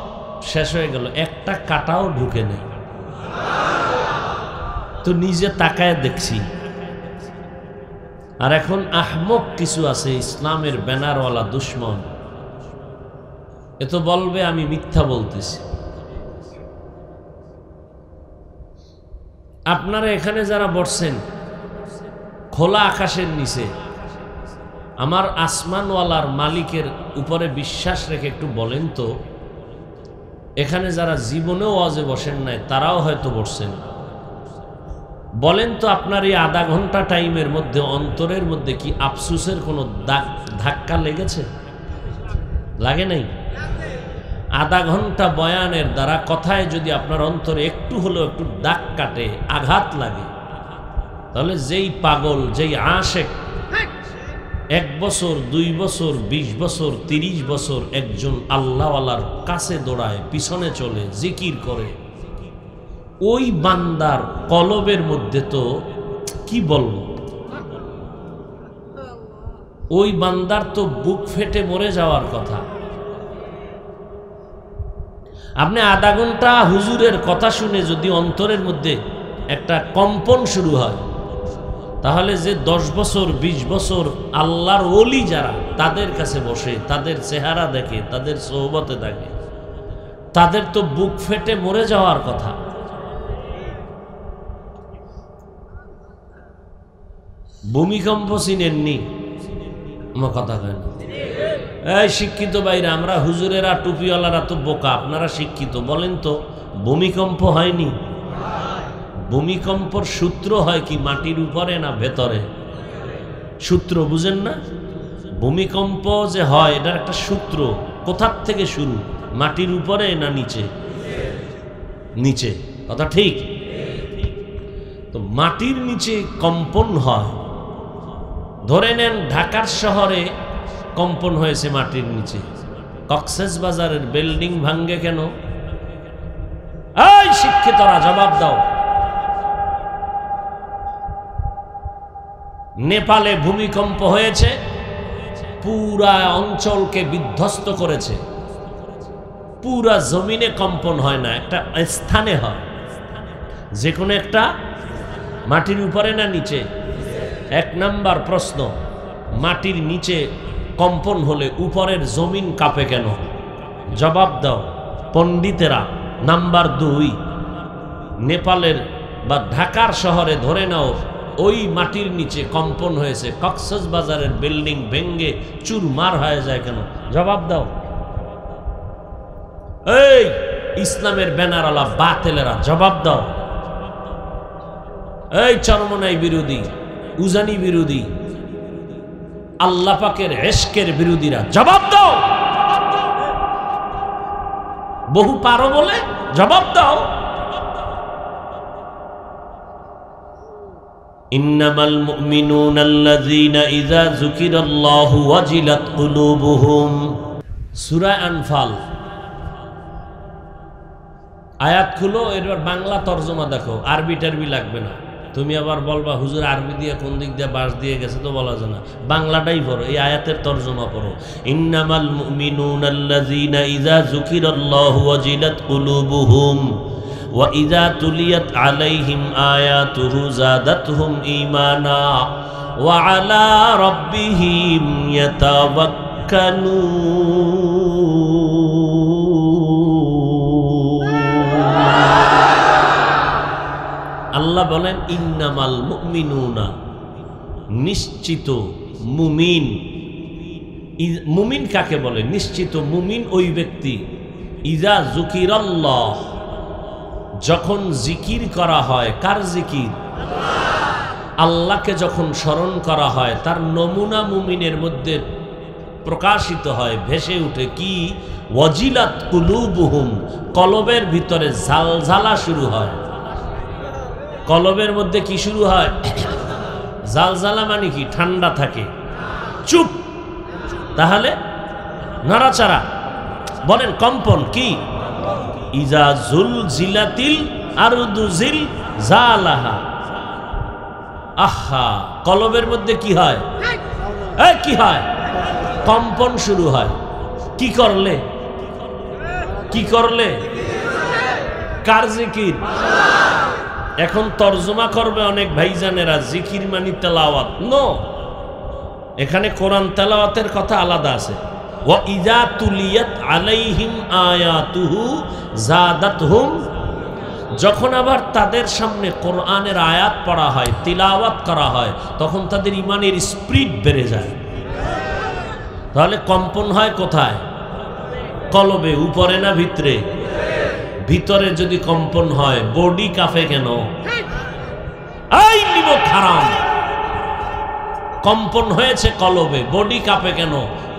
[SPEAKER 1] শেষ হয়ে গেল, একটা কাটাও ঢুকে নেই। তো নিজে তাকায় দেখছি। আর এখন আহমক কিছু আছে, ইসলামের ব্যানারওয়ালা দুশ্মন, এ তো বলবে আমি মিথ্যা বলতেছি। আপনারা এখানে যারা বসছেন খোলা আকাশের নিচে, আমার আসমানওয়ালার মালিকের উপরে বিশ্বাস রেখে একটু বলেন তো, এখানে যারা জীবনেও ওয়াজে বসেন নাই তারাও হয়তো বসছেন, বলেন তো আপনার এই আধা ঘন্টা টাইমের মধ্যে অন্তরের মধ্যে কি আফসুসের কোনো ধাক্কা লেগেছে? লাগে নাই? আধা ঘন্টা বয়ানের দ্বারা কথায় যদি আপনার অন্তরে একটু হলেও একটু দাগ কাটে, আঘাত লাগে, তাহলে যেই পাগল, যেই আশেক 1 বছর 2 বছর 20 বছর 30 বছর একজন আল্লাহওয়ালার কাছে দৌড়ায়, পিছনে চলে, জিকির করে, ওই বান্দার কলবের মধ্যে তো কি বলবো, ওই বান্দার তো বুক ফেটে মরে যাওয়ার কথা। আপনি আধা ঘন্টা হুজুরের কথা শুনে যদি অন্তরের মধ্যে একটা কম্পন শুরু হয়, তাহলে যে 10 বছর 20 বছর আল্লাহর ওলি যারা তাদের কাছে বসে, তাদের চেহারা দেখে, তাদের সোহবতে থাকে, তাদের তো বুক ফেটে মরে যাওয়ার কথা। ভূমিকম্প চিনেননি? আমার কথা কয় না। এই শিক্ষিত ভাইরা, আমরা হুজুরেরা টুপিওয়ালারা তো বোকা, আপনারা শিক্ষিত, বলেন তো ভূমিকম্প হয়নি? ভূমিকম্পর সূত্র হয় কি মাটির উপরে না ভেতরে? সূত্র বুঝেন না? ভূমিকম্প যে হয় এটার একটা সূত্র, কোথার থেকে শুরু, মাটির উপরে না নিচে? নিচে, কথা ঠিক। তো মাটির নিচে কম্পন হয়, ধরে নেন ঢাকার শহরে কম্পন হয়েছে মাটির নিচে, কক্সবাজারের বিল্ডিং ভাঙ্গে কেন? এই শিক্ষিতরা জবাব দাও। নেপালে ভূমিকম্প হয়েছে, পুরা অঞ্চলকে বিধ্বস্ত করেছে। পুরা জমিনে কম্পন হয় না, একটা স্থানে হয়। যে কোনো একটা মাটির উপরে না নিচে? এক নাম্বার প্রশ্ন, মাটির নিচে কম্পন হলে উপরের জমিন কাঁপে কেন? জবাব দাও পণ্ডিতেরা। নাম্বার 2, নেপালের বা ঢাকার শহরে ধরে নাও ওই মাটির নিচে কম্পন হয়েছে, কক্সবাজারের বিল্ডিং ভেঙ্গে চুরমার হয়ে যায় কেন? জবাব দাও। এই ইসলামের ব্যানারওয়ালা বাতেলেরা জবাব দাও। এই চরমনাই বিরোধী, উজানি বিরোধী, আল্লাহ পাকের ইশকের বিরোধীরা জবাব দাও। বহু পারো বলে জবাব দাও। ইন্নামাল মুমিনুনা আল্লাযীনা ইযা যুকিরাল্লাহু ওয়াজিলাত কুলুবুহুম। সূরা আনফাল আয়াত খুলো, এবার বাংলা তরজমা দেখো, আরবি টারবি লাগবে না। তুমি আবার বলবা হুজুর আরবি দিয়ে কোন দিক দিয়ে বাস দিয়ে গেছে, তো বলা যায় না। বাংলাটাই পড়ো, এই আয়াতের তরজমা পড়ো। ইন্নামাল মুমিনুনা আল্লাযীনা ইযা যুকিরাল্লাহু ওয়াজিলাত কুলুবুহুম ওয়া ইযা তুলিয়াত আলাইহিম আয়াতুহু যাদাতহুম ঈমানা ওয়া আলা রাব্বিহিম ইয়াতাওয়াক্কালুন। আল্লাহ বলেন ইন্নামাল মুমিনুনা, নিশ্চিত মুমিন। মুমিন কাকে বলে? নিশ্চিত মুমিন ওই ব্যক্তি, ইযা যুকিরাল্লাহ, যখন জিকির করা হয়। কার জিকির? আল্লাহকে যখন স্মরণ করা হয়, তার নমুনা মুমিনের মধ্যে প্রকাশিত হয়, ভেসে উঠে। কি? ওয়াজিলাত কুলুবুহুম, কলবের ভিতরে ঝালঝালা শুরু হয়। কলবের মধ্যে কি শুরু হয়? জালজালা মানে কি? ঠান্ডা থাকে, চুপ। তাহলে নড়াচড়া, বলেন কম্পন কি? ইজা জুলজিলাতিল আরদু জিলজালাহা। আহা, কলবের মধ্যে কি হয়? কি হয়? কম্পন শুরু হয়। কি করলে? কি করলে? কার জিকির? এখন তরজমা করবে অনেক ভাইজানেরা, জিকির মানি তেলাওয়াত। নো, এখানে কোরআন তেলাওয়াতের কথা আলাদা আছে। ওয়া ইযা তুলিয়াত আলাইহিম আয়াতুহু যাদাতহুম, যখন আবার তাদের সামনে কোরআনের আয়াত পড়া হয়, তিলাওয়াত করা হয়, তখন তাদের ঈমানের স্পিরিট বেড়ে যায়। তাহলে কম্পন হয় কোথায়? কলবে। উপরে না ভিতরে? ভিতরে যদি কম্পন হয়, বডি কাঁপে কেন? এই নিমক হারাম, কম্পন হয়েছে কলবে, বডি কাঁপে কেন?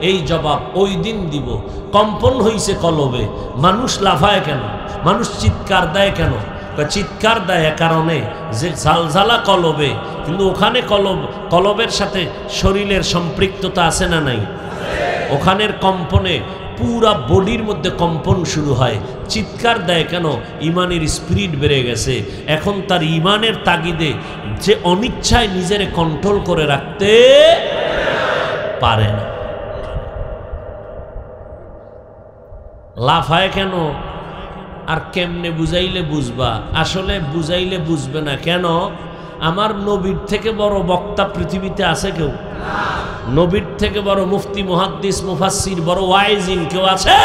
[SPEAKER 1] এই জবাব ওই দিন দিব। কম্পন হইছে কলবে, মানুষ লাফায় কেন? মানুষ চিৎকার দেয় কেন? চিৎকার দেয় কারণে যে ঝালঝালা কলবে, কিন্তু ওখানে কলবের সাথে শরীরের সম্পৃক্ততা আছে না নাই? ওখানের কম্পনে পুরা বডির মধ্যে কম্পন শুরু হয়। চিৎকার দেয় কেন? ইমানের স্পিরিট বেড়ে গেছে। এখন তার ইমানের তাগিদে যে অনিচ্ছায় নিজেরে কন্ট্রোল করে রাখতে পারে না। লাফায় কেন? আর কেমনে বুঝাইলে বুঝবা? আসলে বুঝাইলে বুঝবে না। কেন? আমার নবীর থেকে বড় বক্তা পৃথিবীতে আছে কেউ? নবীর থেকে বড় মুফতি, মুহাদ্দিস, মুফাসসির, বড় ওয়াইজিন কেউ আছে?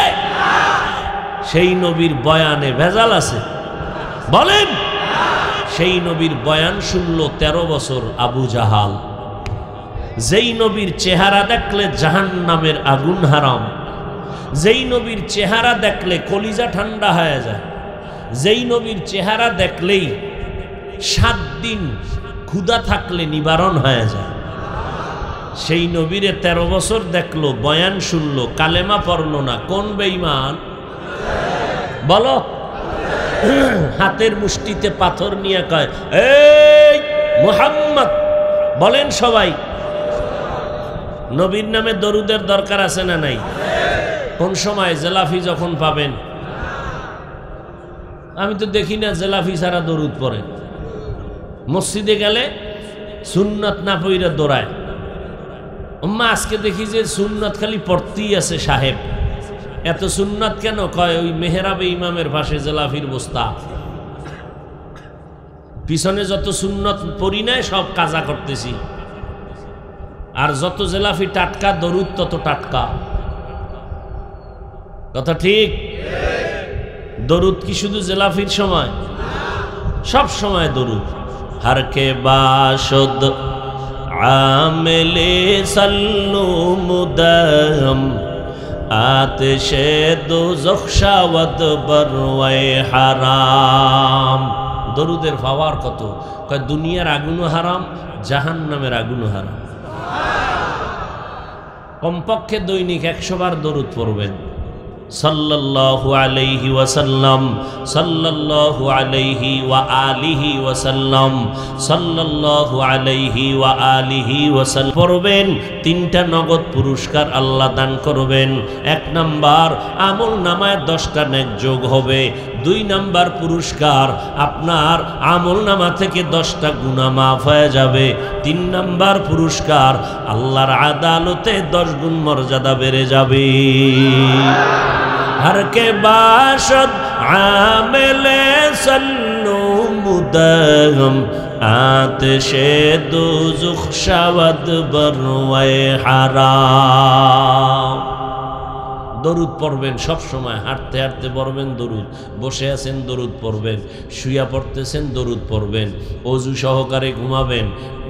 [SPEAKER 1] সেই নবীর বয়ানে ভেজাল আছে? বলেন। সেই নবীর বয়ান শুনল 13 বছর আবু জাহাল। যেই নবীর চেহারা দেখলে জাহান্নামের আগুন হারাম, যেই নবীর চেহারা দেখলে কলিজা ঠান্ডা হয়ে যায়, যেই নবীর চেহারা দেখলেই 7 দিন ক্ষুধা থাকলে নিবারণ হয়ে যায়, সেই নবীরে 13 বছর দেখলো, বয়ান শুনলো, কালেমা পড়লো না। কোন বেঈমান? বলো। হাতের মুষ্টিতে পাথর নিয়ে কয়, এই মুহাম্মদ। বলেন সবাই, নবীর নামে দরুদের দরকার আছে না নাই? কোন সময়? জেলাফি যখন পাবেন। আমি তো দেখি না জেলাফি ছাড়া দরুদ পড়ে। মসজিদে গেলে সুন্নত না পইরা দৌড়ায়। আজকে দেখি যে সুন্নত খালি পড়তেই আছে সাহেব। এত সুন্নত কেন? কয় ওই মেহরাবে ইমামের পাশে জেলাফির বস্তা। পিছনে যত সুন্নত পড়ি নাই সব কাজা করতেছি, আর যত জেলাফি টাটকা দরুদ তত টাটকা। কথা ঠিক? দরুদ কি শুধু জেলাফির সময়? সব সময় দরুদ। हर के बाशुद आमिले सल्लु मुदम आतिशे दोज़ख शावद बरवे हराम। दरुদের পাওয়ার কত? কয় দুনিয়ার আগুনও হারাম, জাহান্নামের আগুনও হারাম। কমপক্ষে দৈনিক 100 বার দরুদ পড়বেন। সাল্লাল্লাহু আলাইহি ওয়াসাল্লাম, সাল্লাল্লাহু আলাইহি ওয়া আলিহি ওয়াসাল্লাম, সাল্লাল্লাহু আলাইহি ওয়া আলিহি ওয়াসাল্লাম পড়বেন। 3টা নগদ পুরস্কার আল্লাহ দান করবেন। 1 নাম্বার, আমল নামায় 10টা নেক যোগ হবে। 2 নাম্বার পুরস্কার, আপনার আমল নামা থেকে 10টা গুনাহ মাফ হয়ে যাবে। 3 নাম্বার পুরস্কার, আল্লাহর আদালতে 10 গুণ মর্যাদা বেড়ে যাবে। हर के बाशद आमिले सल्लु मुदम आतिशे दोज़ख शावद बरवे हराम। দরুদ পড়বেন সব সময়। হাঁটতে হাঁটতে পড়বেন দরুদ, বসে আছেন দরুদ পড়বেন, শুয়া পড়তেছেন দরুদ পড়বেন, অজু সহকারে ঘুমাবেন,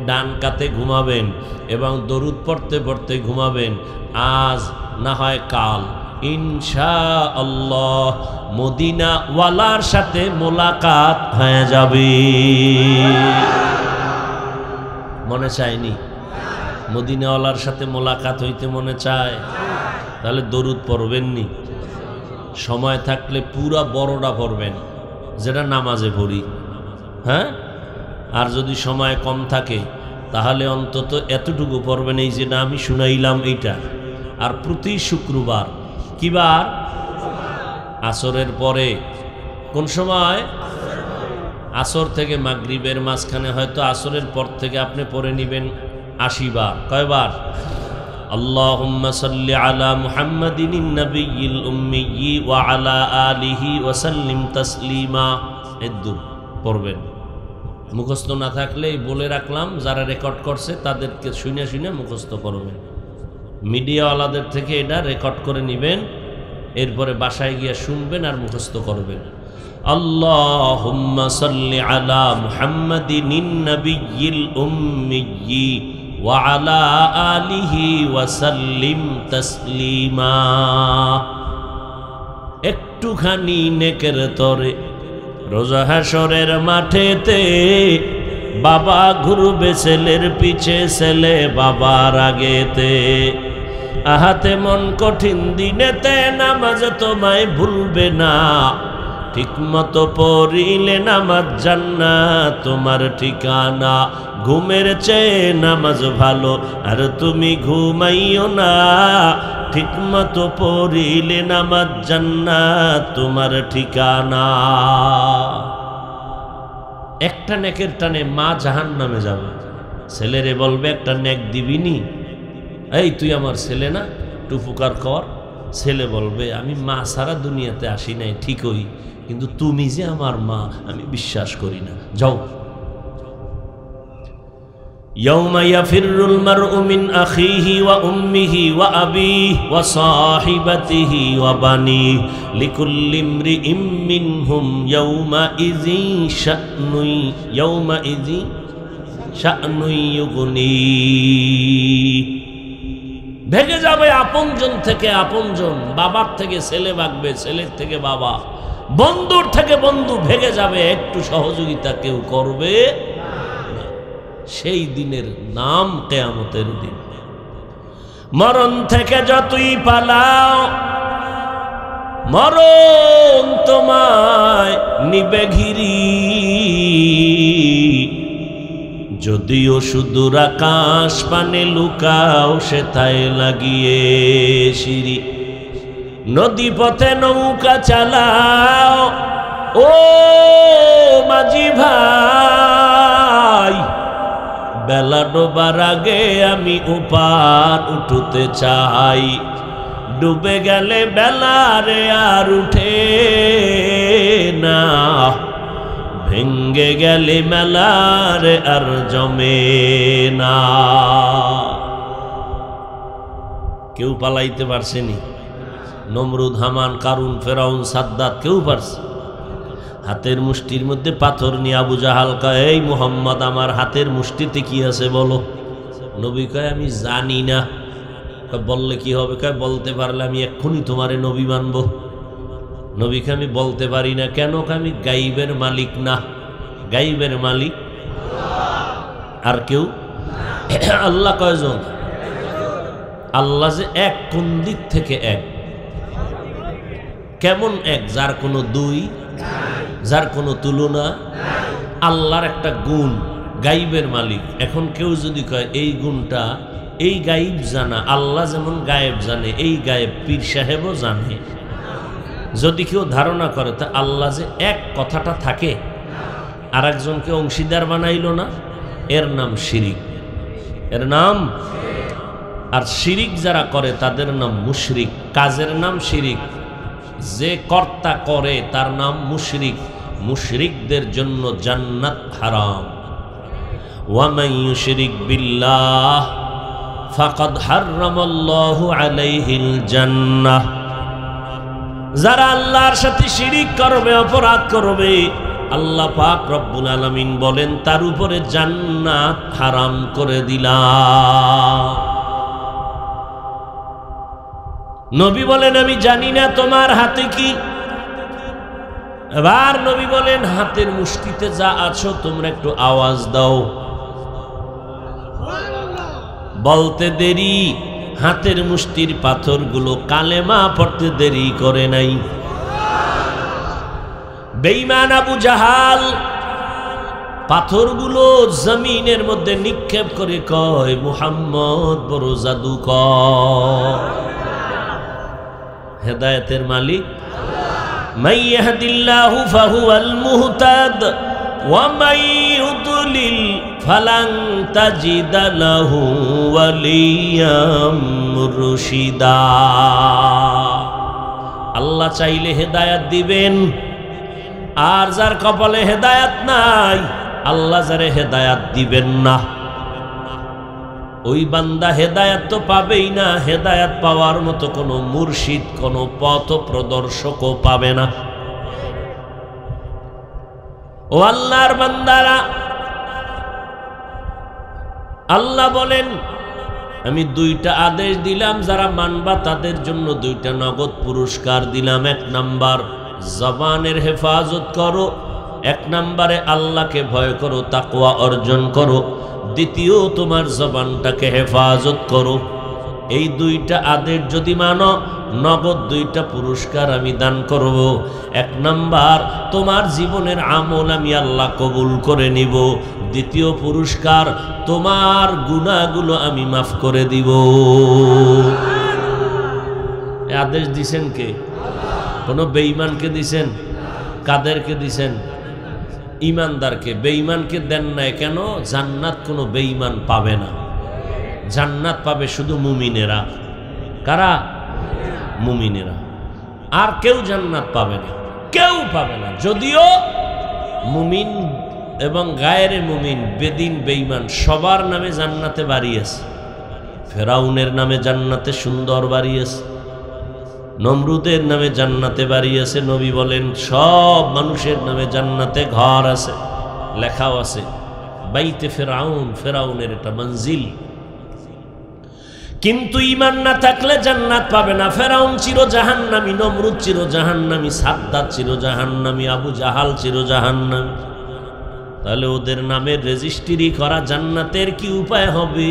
[SPEAKER 1] ডান কাতে ঘুমাবেন এবং দরুদ পড়তে পড়তে ঘুমাবেন। আজ না হয় কাল ইনশাআল্লাহ মদিনা ওয়ালার সাথে মোলাকাত হয়ে যাবে। মনে চায়নি? মদিনা ওয়ালার সাথে মোলাকাত হইতে মনে চায়? তাহলে দরুদ পড়বেননি? সময় থাকলে পুরা বড়টা পড়বেন, যেটা নামাজে পড়ি। হ্যাঁ, আর যদি সময় কম থাকে তাহলে অন্তত এতটুকু পড়বেন, এই যেটা আমি শুনাইলাম এইটা। আর প্রতি শুক্রবার, কিবার? আসরের পরে। কোন সময়? আসর থেকে মাগরিবের মাঝখানে, হয়তো আসরের পর থেকে আপনি পড়ে নেবেন 80 বার। কয়বার? আল্লাহুম্মা সাল্লি আলা মুহাম্মাদিন নবিয়্যিল উম্মিয়্যি ওয়া আলা আলিহি ওয়া সাল্লিম তাসলিমা। এদ্দু পড়বেন। মুখস্থ না থাকলে বলে রাখলাম, যারা রেকর্ড করছে তাদেরকে শুনে শুনে মুখস্থ করবেন। মিডিয়াওয়ালাদের থেকে এটা রেকর্ড করে নেবেন, এরপরে বাসায় গিয়ে শুনবেন আর মুখস্থ করবেন। আল্লাহুম্মা সাল্লি আলা মুহাম্মাদিন নবিয়্যিল উম্মিয়্যি ওয়া আলা আলিহি ওয়া সাল্লিম তাসলিমা। একটুখানি নেকের তরে রোজা হাসরের মাঠেতে বাবা ঘুরবে ছেলের পিছে, ছেলে বাবার আগেতে। আহাতে মন কঠিন দিনেতে নামাজ তোমায় ভুলবে না, ঠিক মতো পড়িলে নামাজ জান্নাত তোমার ঠিকানা। ঘুমের চেয়ে নামাজ ভালো আর তুমি ঘুমাইও না, ঠিক মতো পড়িলে নামাজ জান্নাত তোমার ঠিকানা। একটা নেকের টানে মা জাহান্নামে যাবে। ছেলেরে বলবে একটা নেক দিবিনি? এই তুই আমার ছেলে না, একটু উপকার কর। ছেলে বলবে আমি মা সারা দুনিয়াতে আসি নাই ঠিকই, কিন্তু তুমি যে আমার মা আমি বিশ্বাস করি না, যাও। ইয়াউমা ইয়াফিরুল মারউ মিন আখিহি ওয়া উম্মিহি ওয়া আবিহি ওয়া সাহিবাতিহি ওয়া বানিহি লিকুল্লি ইমরিইম মিনহুম ইয়াউমা ইযি শা'নুন ইউগনি। ভেগে যাবে আপনজন থেকে আপনজন, বাবার থেকে ছেলে ভাগবে, ছেলের থেকে বাবা, বন্ধুর থেকে বন্ধু ভেগে যাবে, একটু সহযোগিতা কেউ করবে না। সেই দিনের নাম কিয়ামতের দিন। মরণ থেকে যতই পালাও মরণ তোমায় নিবে ঘিরি, যদিও সুদূর আকাশ পানে লুকাও সেথায় লাগিয়ে সিঁড়ি। নদী পথে নৌকা চালাও ও মাঝি ভাই, বেলা ডোবার আগে আমি ওপার উঠতে চাই। ডুবে গেলে বেলারে আর উঠে না, ভেঙ্গে গেলে মেলারে আর জমে না। কেউ পালাইতে পারছেনি? নমরুদ, হামান, কারুন, ফেরাউন, সাদ্দাত কেউ পারছে? হাতের মুষ্টির মধ্যে পাথর নিয়ে আবু জাহাল কয়, এই মুহাম্মদ আমার হাতের মুষ্টিতে কি আছে বলো। নবী কয় আমি জানি না। বললে কি হবে? কয় বলতে পারলে আমি এক্ষুনি তোমারে নবী মানব। নবীকে আমি বলতে পারি না। কেন? আমি গাইবের মালিক না। গাইবের মালিক আর কেউ? আল্লাহ কয়জন? আল্লাহ যে এক, কোন দিক থেকে এক? কেমন এক? যার কোনো দুই, যার কোনো তুলনা। আল্লাহর একটা গুণ, গাইবের মালিক। এখন কেউ যদি কয় এই গুণটা, এই গায়েব জানা, আল্লাহ যেমন গায়েব জানে, এই গায়েব পীর সাহেবও জানে। যদি কেউ ধারণা করে তা আল্লাহ যে এক কথাটা থাকে, আর একজনকে অংশীদার বানাইল না, এর নাম শিরিক। এর নাম। আর শিরিক যারা করে তাদের নাম মুশরিক। কাজের নাম শিরিক, যে কর্তা করে তার নাম মুশরিক। মুশরিকদের জন্য জান্নাত হারাম। ওয়ামান ইউশরিক বিল্লাহ ফাকাদ হারামাল্লাহু আলাইহিল জান্নাহ। যারা আল্লাহর সাথে শিরিক করবে, অপরাধ করবে, আল্লাহ পাক রব্বুল আলামিন বলেন তার উপরে জান্নাত হারাম করে দিলাম। নবী বলেন আমি জানি না তোমার হাতে কি। এবার নবী বলেন হাতের মুষ্টিতে যা আছো তোমরা একটু আওয়াজ দাও। বলতে দেরি, হাতের মুষ্টির পাথরগুলো কালেমা পড়তে দেরি করে নাই। বেঈমান আবু জাহাল পাথরগুলো জমিনের মধ্যে নিক্ষেপ করে কয় মুহাম্মদ বড় জাদুকর। হেদায়েতের মালিক মান ইয়াহদিল্লাহু ফাহুয়াল মুহতাদ ওয়া মান ইউদ্লিল ফালান তাজিদা লাহু ওয়ালিয়াম মুরশিদা। আল্লাহ চাইলে হেদায়েত দিবেন, আর যার কপালে হেদায়েত নাই আল্লাহ যারে হেদায়েত দিবেন না, ওই বান্দা হেদায়েত তো পাবেই না। হেদায়েত পাওয়ার মতো কোনো মুর্শিদ, কোনো পথ প্রদর্শকও পাবে না। ও আল্লাহর বান্দারা, আল্লাহ বলেন আমি দুইটা আদেশ দিলাম, যারা মানবা তাদের জন্য দুইটা নগদ পুরস্কার দিলাম। এক নাম্বার জবানের হেফাজত করো, এক নম্বরে আল্লাহকে ভয় করো, তাকওয়া অর্জন করো। দ্বিতীয় তোমার জবানটাকে হেফাজত করো। এই দুইটা আদেশ যদি মানো, নগদ দুইটা পুরস্কার আমি দান করব। এক নাম্বার তোমার জীবনের আমল আমি আল্লাহ কবুল করে নিব। দ্বিতীয় পুরস্কার তোমার গুনাহগুলো আমি মাফ করে দিব। এই আদেশ দিছেন কে? কোনো বেঈমানকে দিছেন? কাদেরকে দিছেন? ইমানদারকে। বেঈমানকে দেন নাই কেন? জান্নাত কোনো বেঈমান পাবে না, জান্নাত পাবে শুধু মুমিনেরা। কারা? মুমিনেরা। আর কেউ জান্নাত পাবে না, কেউ পাবে না। যদিও মুমিন এবং গায়রে মুমিন, বেদিন বেঈমান সবার নামে জান্নাতে বাড়ি আছে। ফেরাউনের নামে জান্নাতে সুন্দর বাড়ি আছে, নমরুদের নামে জান্নাতে বাড়ি আছে। নবী বলেন সব মানুষের নামে জান্নাতে ঘর আছে, লেখাও আছে বাইতে ফেরাউন, ফেরাউনের এটা মঞ্জিল। কিন্তু ঈমান না থাকলে জান্নাত পাবে না। ফেরাউন চির জাহান্নামী, নমরুদ চির জাহান্নামী, সাদ্দাত চির জাহান্নামী, আবু জাহাল চির জাহান্নামী। তাহলে ওদের নামের রেজিস্ট্রি করা জান্নাতের কি উপায় হবে?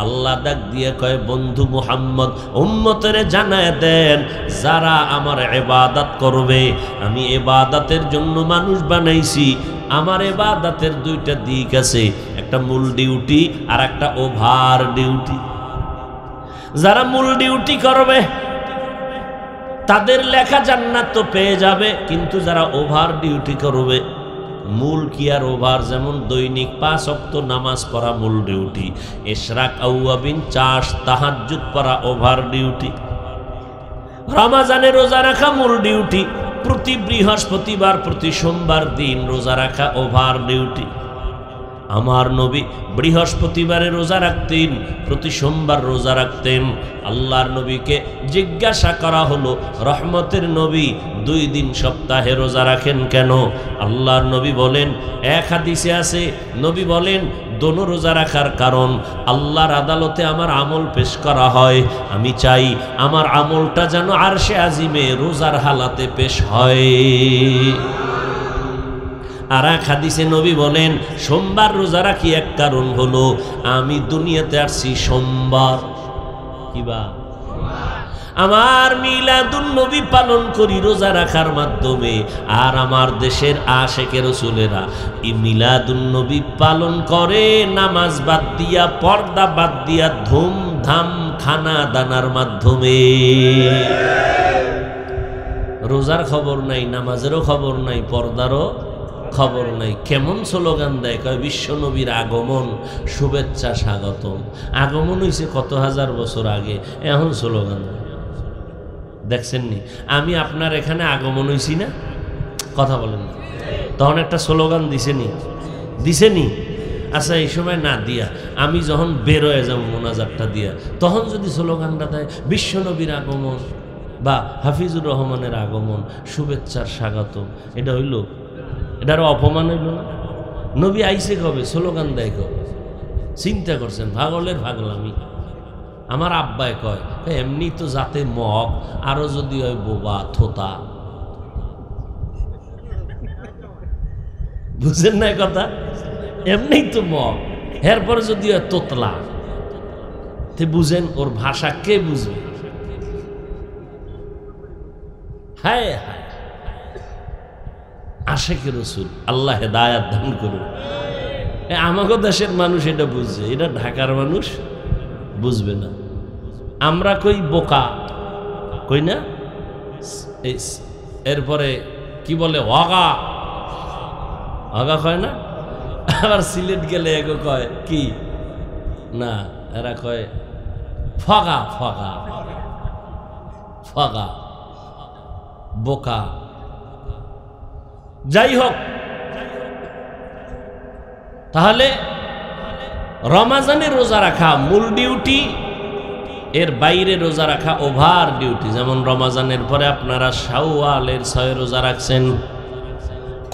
[SPEAKER 1] আল্লাহ ডাক দিয়ে কয় বন্ধু মুহাম্মদ উম্মতের জানায় দেন, যারা আমার ইবাদত করবে, আমি ইবাদতের জন্য মানুষ বানাইছি। আমার ইবাদতের দুইটা দিক আছে, একটা মূল ডিউটি আর একটা ওভার ডিউটি। যারা মূল ডিউটি করবে, তাদের লেখা জান্নাত তো পেয়ে যাবে, কিন্তু যারা ওভার ডিউটি করবে, মূল কি আর ওভার, যেমন দৈনিক 5 ওয়াক্ত নামাজ পড়া মূল ডিউটি, ইশরাক আউয়াবিন চাষ তাহাজ্জুদ পড়া ওভার ডিউটি, রমাজানে রোজা রাখা মূল ডিউটি, প্রতি বৃহস্পতিবার প্রতি সোমবার দিন রোজা রাখা ওভার ডিউটি। আমার নবী বৃহস্পতিবারে রোজা রাখতেন, প্রতি সোমবার রোজা রাখতেন। আল্লাহর নবীকে জিজ্ঞাসা করা হলো, রহমতের নবী 2 দিন সপ্তাহে রোজা রাখেন কেন? আল্লাহর নবী বলেন, এক হাদিসে আছে, নবী বলেন দোনো রোজা রাখার কারণ আল্লাহর আদালতে আমার আমল পেশ করা হয়, আমি চাই আমার আমলটা যেন আরশে আজিমে রোজার হালাতে পেশ হয়। আর এক হাদিসে নবী বলেন, সোমবার রোজা রাখি এক কারণ হলো আমি দুনিয়াতে আসছি সোমবার। কিবা আমার মিলাদুন নবী পালন করি রোজা রাখার মাধ্যমে, আর আমার দেশের আশেকে রসুলেরা এই মিলাদুন নবী পালন করে নামাজ বাদ দিয়া, পর্দা বাদ দিয়া, ধুমধাম খানা দানার মাধ্যমে। রোজার খবর নাই, নামাজেরও খবর নাই, পর্দারও খবর নাই। কেমন স্লোগান দেয়, কয় বিশ্ব নবীর আগমন, শুভেচ্ছা স্বাগতম। আগমন হয়েছে কত হাজার বছর আগে, এখন স্লোগান দেয়। দেখছেন নি, আমি আপনার এখানে আগমন হয়েছি না, কথা বলেন না, তখন একটা স্লোগান দিছেনি। আচ্ছা এই সময় না দিয়া আমি যখন বের হয়ে যাব মোনাজাতটা দিয়া, তখন যদি স্লোগানটা দেয় বিশ্ব নবীর আগমন বা হাফিজুর রহমানের আগমন, শুভেচ্ছার স্বাগতম, এটা হইল, এটারও অপমান হইল না? নবী আইসে কবে, স্লোগান দেয় কবে? চিন্তা করছেন, পাগলের পাগলামি। আমার আব্বায় কয়, এমনি তো যাতে মগ, আরো যদি হয় বোবা থোতা। বুঝেন না কথা? এমনি তো মগ, এরপরে যদি হয় তোতলা, তে বুঝেন ওর ভাষা কে বুঝবে? হায় হায়, আশেকে রসুল, আল্লাহ হেদায়াত দান করুন। আমাকে দেশের মানুষ এটা বুঝছে, এটা ঢাকার মানুষ বুঝবে না। আমরা কই বোকা, কই না? এরপরে কি বলে, অগা অগা কয় না? আবার সিলেট গেলে এগো কয় কি না, এরা কয় ফগা ফগা ফগা, বোকা। যাই হোক, তাহলে রমাজানে রোজা রাখা মূল ডিউটি, এর বাইরে রোজা রাখা ওভার ডিউটি। যেমন রমাজানের পরে আপনারা শাওয়ালের 6 রোজা রাখছেন,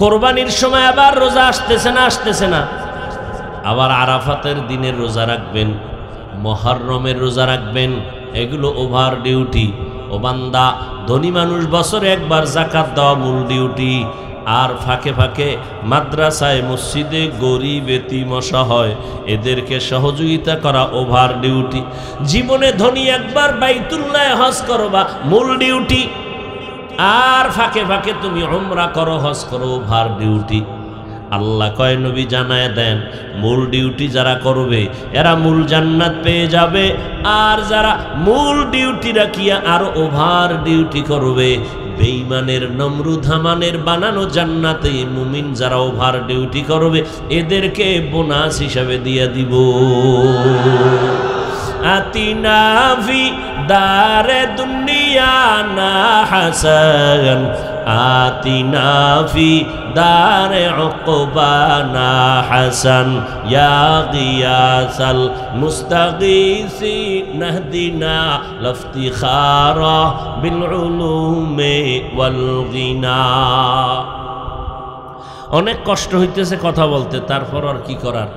[SPEAKER 1] কোরবানির সময় আবার রোজা আসতেছে না, আবার আরাফাতের দিনের রোজা রাখবেন, মুহররমের রোজা রাখবেন, এগুলো ওভার ডিউটি। ও বান্দা, ধনী মানুষ বছরে একবার যাকাত দেওয়া মূল ডিউটি, আর ফাঁকে ফাঁকে মাদ্রাসায় মসজিদে গরিব এতিম অসহায় এদেরকে সহযোগিতা করা ওভার ডিউটি। জীবনে ধনী একবার বাইতুল্লাহ হজ করবা মূল ডিউটি, আর ফাঁকে ফাঁকে তুমি উমরা করো, হজ করো, ওভার ডিউটি। আল্লাহ কয়, নবী জানায় দেন, মূল ডিউটি যারা করবে এরা মূল জান্নাত পেয়ে যাবে, আর যারা মূল ডিউটি রাখিয়া আরো ওভার ডিউটি করবে, বেঈমানের নমরুদ হামানের বানানো জান্নাতে মুমিন যারা ওভার ডিউটি করবে এদেরকে বোনাস হিসাবে দিয়ে দিব। আতিনা ফি দারে দুনিয়া না হাসান, আতিনা ফি দারে উকবানা হাসান, ইয়া গিয়াসাল মুস্তাগীসি নাহদিনা লাফতিখারা বিল উলুমে ওয়াল গিনা। অনেক কষ্ট হইতেছে কথা বলতে, তারপর আর কি করার।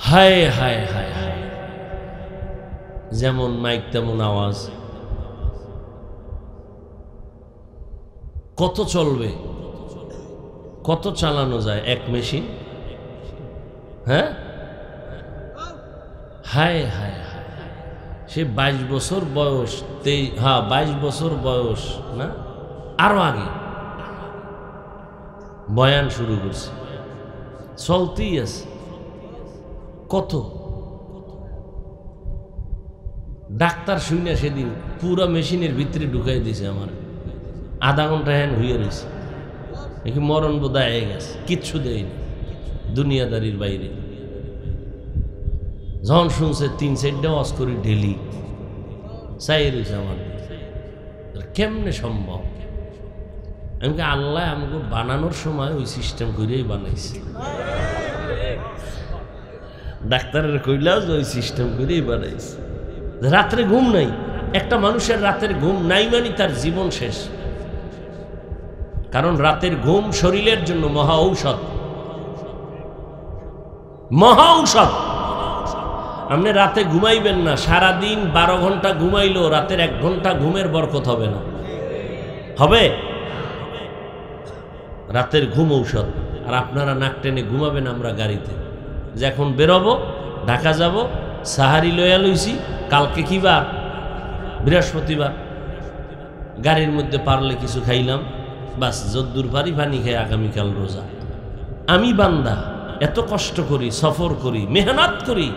[SPEAKER 1] হায় হায় হায় হায়, যেমন মাইক তেমন আওয়াজ। কত চলবে, কত চালানো যায় এক মেশিন? হ্যাঁ, হায় হায় হায়, সে 22 বছর বয়স, 22 বছর বয়স না, আরো আগে বয়ান শুরু করছে, চলতেই আছে। কত ডাক্তার শুনে সেদিন পুরো মেশিনের ভিতরে ঢুকাই দিয়েছে আমার, আধা ঘন্টা হ্যান হইয়া রয়েছে, নাকি মরণ বোধহয় হয়ে গেছে, কিচ্ছু দেয়নি দুনিয়াদারির বাইরে। যখন শুনছে 3-4টা ওয়াজ করি ডেলি, চাই রয়েছে আমার, কেমনে সম্ভব? আমি আল্লাহ আমাকে বানানোর সময় ওই সিস্টেম করেই বানাইছে, ডাক্তারের কইলাও যে ওই সিস্টেম করেই বানাইছে। রাত্রে ঘুম নাই, একটা মানুষের রাতের ঘুম নাই মানে তার জীবন শেষ। কারণ রাতের ঘুম শরীরের জন্য মহা ঔষধ, মহা ঔষধ। আপনি রাতে ঘুমাইবেন না, সারাদিন 12 ঘন্টা ঘুমাইলো, রাতের 1 ঘন্টা ঘুমের বরকত হবে না? হবে? রাতের ঘুম ঔষধ। আর আপনারা নাক টেনে ঘুমাবেন, আমরা গাড়িতে যে এখন বেরোবো, ঢাকা যাব, সাহারি লইয়া লইছি, কালকে কি বার? বৃহস্পতিবার। গাড়ির মধ্যে পারলে কিছু খাইলাম, বাস যদ্দুর পারি পানি খেয়ে আগামীকাল রোজা। আমি বান্দা এত কষ্ট করি, সফর করি, মেহনত করি,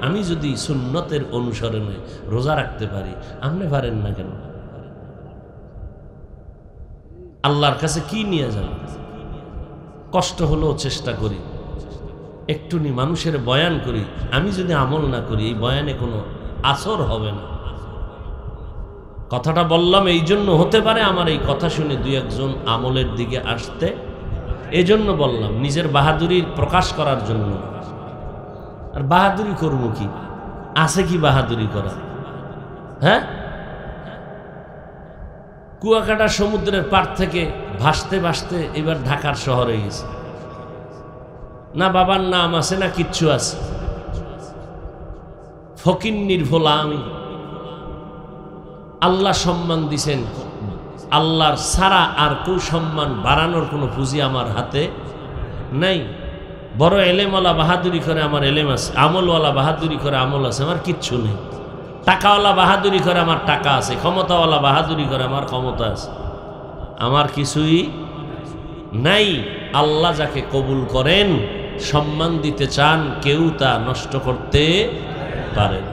[SPEAKER 1] আমি যদি সুন্নতের অনুসরণে রোজা রাখতে পারি, আপনি পারেন না কেন? আল্লাহর কাছে কি নিয়ে যান? কষ্ট হলেও চেষ্টা করি, একটুনি মানুষের বয়ান করি। আমি যদি আমল না করি, এই বয়ানে কোনো আসর হবে না। কথাটা বললাম এই জন্য, হতে পারে আমার এই কথা শুনে 2-1 জন আমলের দিকে আসতে, এই জন্য বললাম, নিজের বাহাদুরি প্রকাশ করার জন্য। আর বাহাদুরি করবো কি? আছে কি বাহাদুরি করা? হ্যাঁ, কুয়াকাটা সমুদ্রের পার থেকে ভাসতে ভাসতে এবার ঢাকার শহরে গেছে। না বাবার নাম আছে, না কিচ্ছু আছে, ফকিন্নির ভোলা আমি। আল্লাহ সম্মান দিছেন, আল্লাহর ছাড়া আর কেউ সম্মান বাড়ানোর কোনো পুঁজি আমার হাতে নাই। বড় এলেমওয়ালা বাহাদুরি করে আমার এলেম আছে, আমলওয়ালা বাহাদুরি করে আমল আছে, আমার কিচ্ছু নেই। টাকাওয়ালা বাহাদুরি করে আমার টাকা আছে, ক্ষমতাওয়ালা বাহাদুরি করে আমার ক্ষমতা আছে, আমার কিছুই নাই। আল্লাহ যাকে কবুল করেন, সম্মান দিতে চান, কেউ তা নষ্ট করতে পারে না।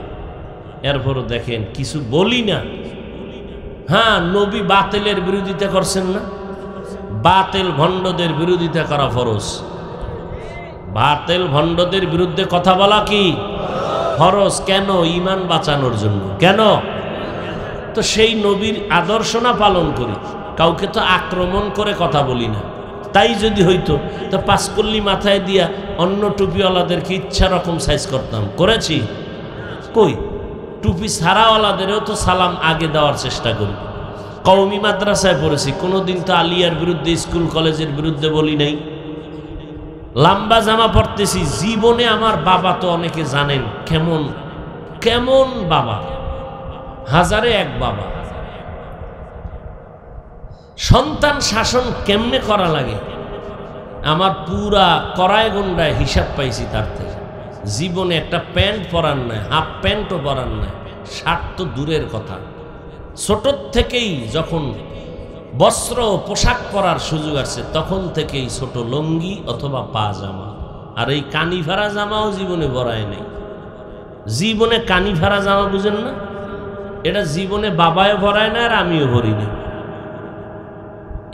[SPEAKER 1] এরপরও দেখেন কিছু বলি না। হ্যাঁ, নবী বাতিলের বিরোধিতা করছেন না? বাতিল ভণ্ডদের বিরোধিতা করা ফরজ। বাতিল ভণ্ডদের বিরুদ্ধে কথা বলা কি ফরজ? কেন? ঈমান বাঁচানোর জন্য। কেন? তো সেই নবীর আদর্শ না পালন করি, কাউকে তো আক্রমণ করে কথা বলি না। তাই যদি হইতো তো 5 কল্লি মাথায় দিয়া অন্য টুপিওয়ালাদেরকে ইচ্ছা রকম সাইজ করতাম। করেছি? কই? টুপি ছাড়াওয়ালাদেরও তো সালাম আগে দেওয়ার চেষ্টা করি। কওমি মাদ্রাসায় পড়েছি, কোনোদিন তো আলিয়ার বিরুদ্ধে, স্কুল কলেজের বিরুদ্ধে বলি নাই। লম্বা জামা পরতেছি, জীবনে আমার বাবা তো অনেকে জানেন কেমন কেমন বাবা, 1000-এ 1 বাবা। সন্তান শাসন কেমনে করা লাগে আমার পুরা কড়ায় গন্ডায় হিসাব পাইছি তার থেকে। জীবনে একটা প্যান্ট পরার নাই, হাফ প্যান্টও পরার নাই, শার্ট তো দূরের কথা। ছোট থেকেই যখন বস্ত্র পোশাক পরার সুযোগ আছে, তখন থেকেই ছোট লঙ্গি অথবা পাজামা। আর এই কানিফারা জামাও জীবনে পরায় নাই। জীবনে কানিফারা জামা বুঝেন না? এটা জীবনে বাবাও পরায় না, আর আমিও পরি না।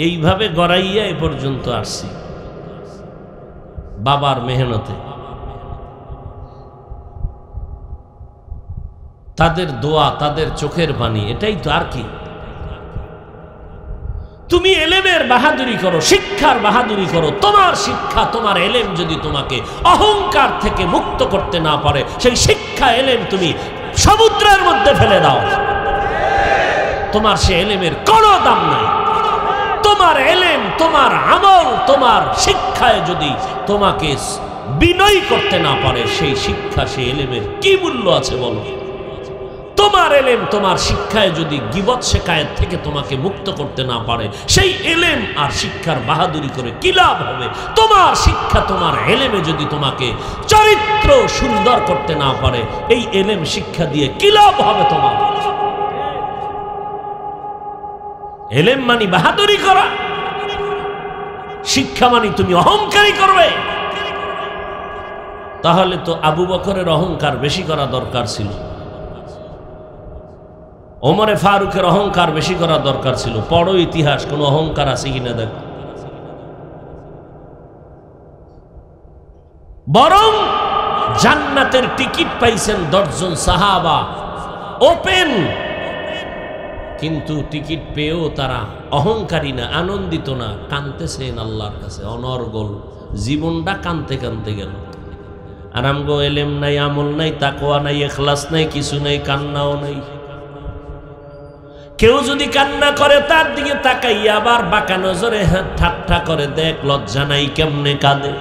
[SPEAKER 1] এইভাবে গড়াইয়া এ পর্যন্ত আসছি বাবার মেহনতে, তাদের দোয়া, তাদের চোখের পানি, এটাই তো। আর কি? তুমি এলেমের বাহাদুরি করো, শিক্ষার বাহাদুরি করো। তোমার শিক্ষা, তোমার এলেম যদি তোমাকে অহংকার থেকে মুক্ত করতে না পারে, সেই শিক্ষা এলেম তুমি সমুদ্রের মধ্যে ফেলে দাও। তোমার সে এলেমের কোনো দাম নাই। তোমার এলেম, তোমার আমল, তোমার শিক্ষায় যদি তোমাকে বিনয়ী করতে না পারে, সেই শিক্ষা, সেই এলেমের কি মূল্য আছে বলো? তোমার এলেম, তোমার শিক্ষায় যদি গীবত শেখায়েত থেকে তোমাকে মুক্ত করতে না পারে, সেই এলেম আর শিক্ষার বাহাদুরি করে কি লাভ হবে? তোমার শিক্ষা, তোমার এলেমে যদি তোমাকে চরিত্র সুন্দর করতে না পারে, এই এলেম শিক্ষা দিয়ে কি লাভ হবে তোমার? এলেম মানি বাহাদুরি করা, শিক্ষা মানি তুমি অহংকারী করবে। তাহলে তো আবু বকরের অহংকার বেশি করা দরকার ছিল। ওমরে ফারুকের অহংকার বেশি করা দরকার ছিল। পড়ো ইতিহাস, কোনো অহংকার আছে কিনা দেখো। বরং জান্নাতের টিকিট পাইছেন 10 জন সাহাবা, ওপেন। কিন্তু টিকিট পেয়েও তারা অহংকারী না, আনন্দিত না, কাঁদতেছেন আল্লাহর কাছে অনর্গল। জীবনটা কাঁদতে কাঁদতে গেল। আর আমগো এলেম নাই, আমল নাই, তাকওয়া নাই, ইখলাস নাই, কিছু নাই, কান্নাও নাই। কেউ যদি কান্না করে তার দিকে তাকাইয়া আবার বাঁকা নজরে ঠাট্টা করে, দেখ লজ্জা নাই কেমনে কাঁদে।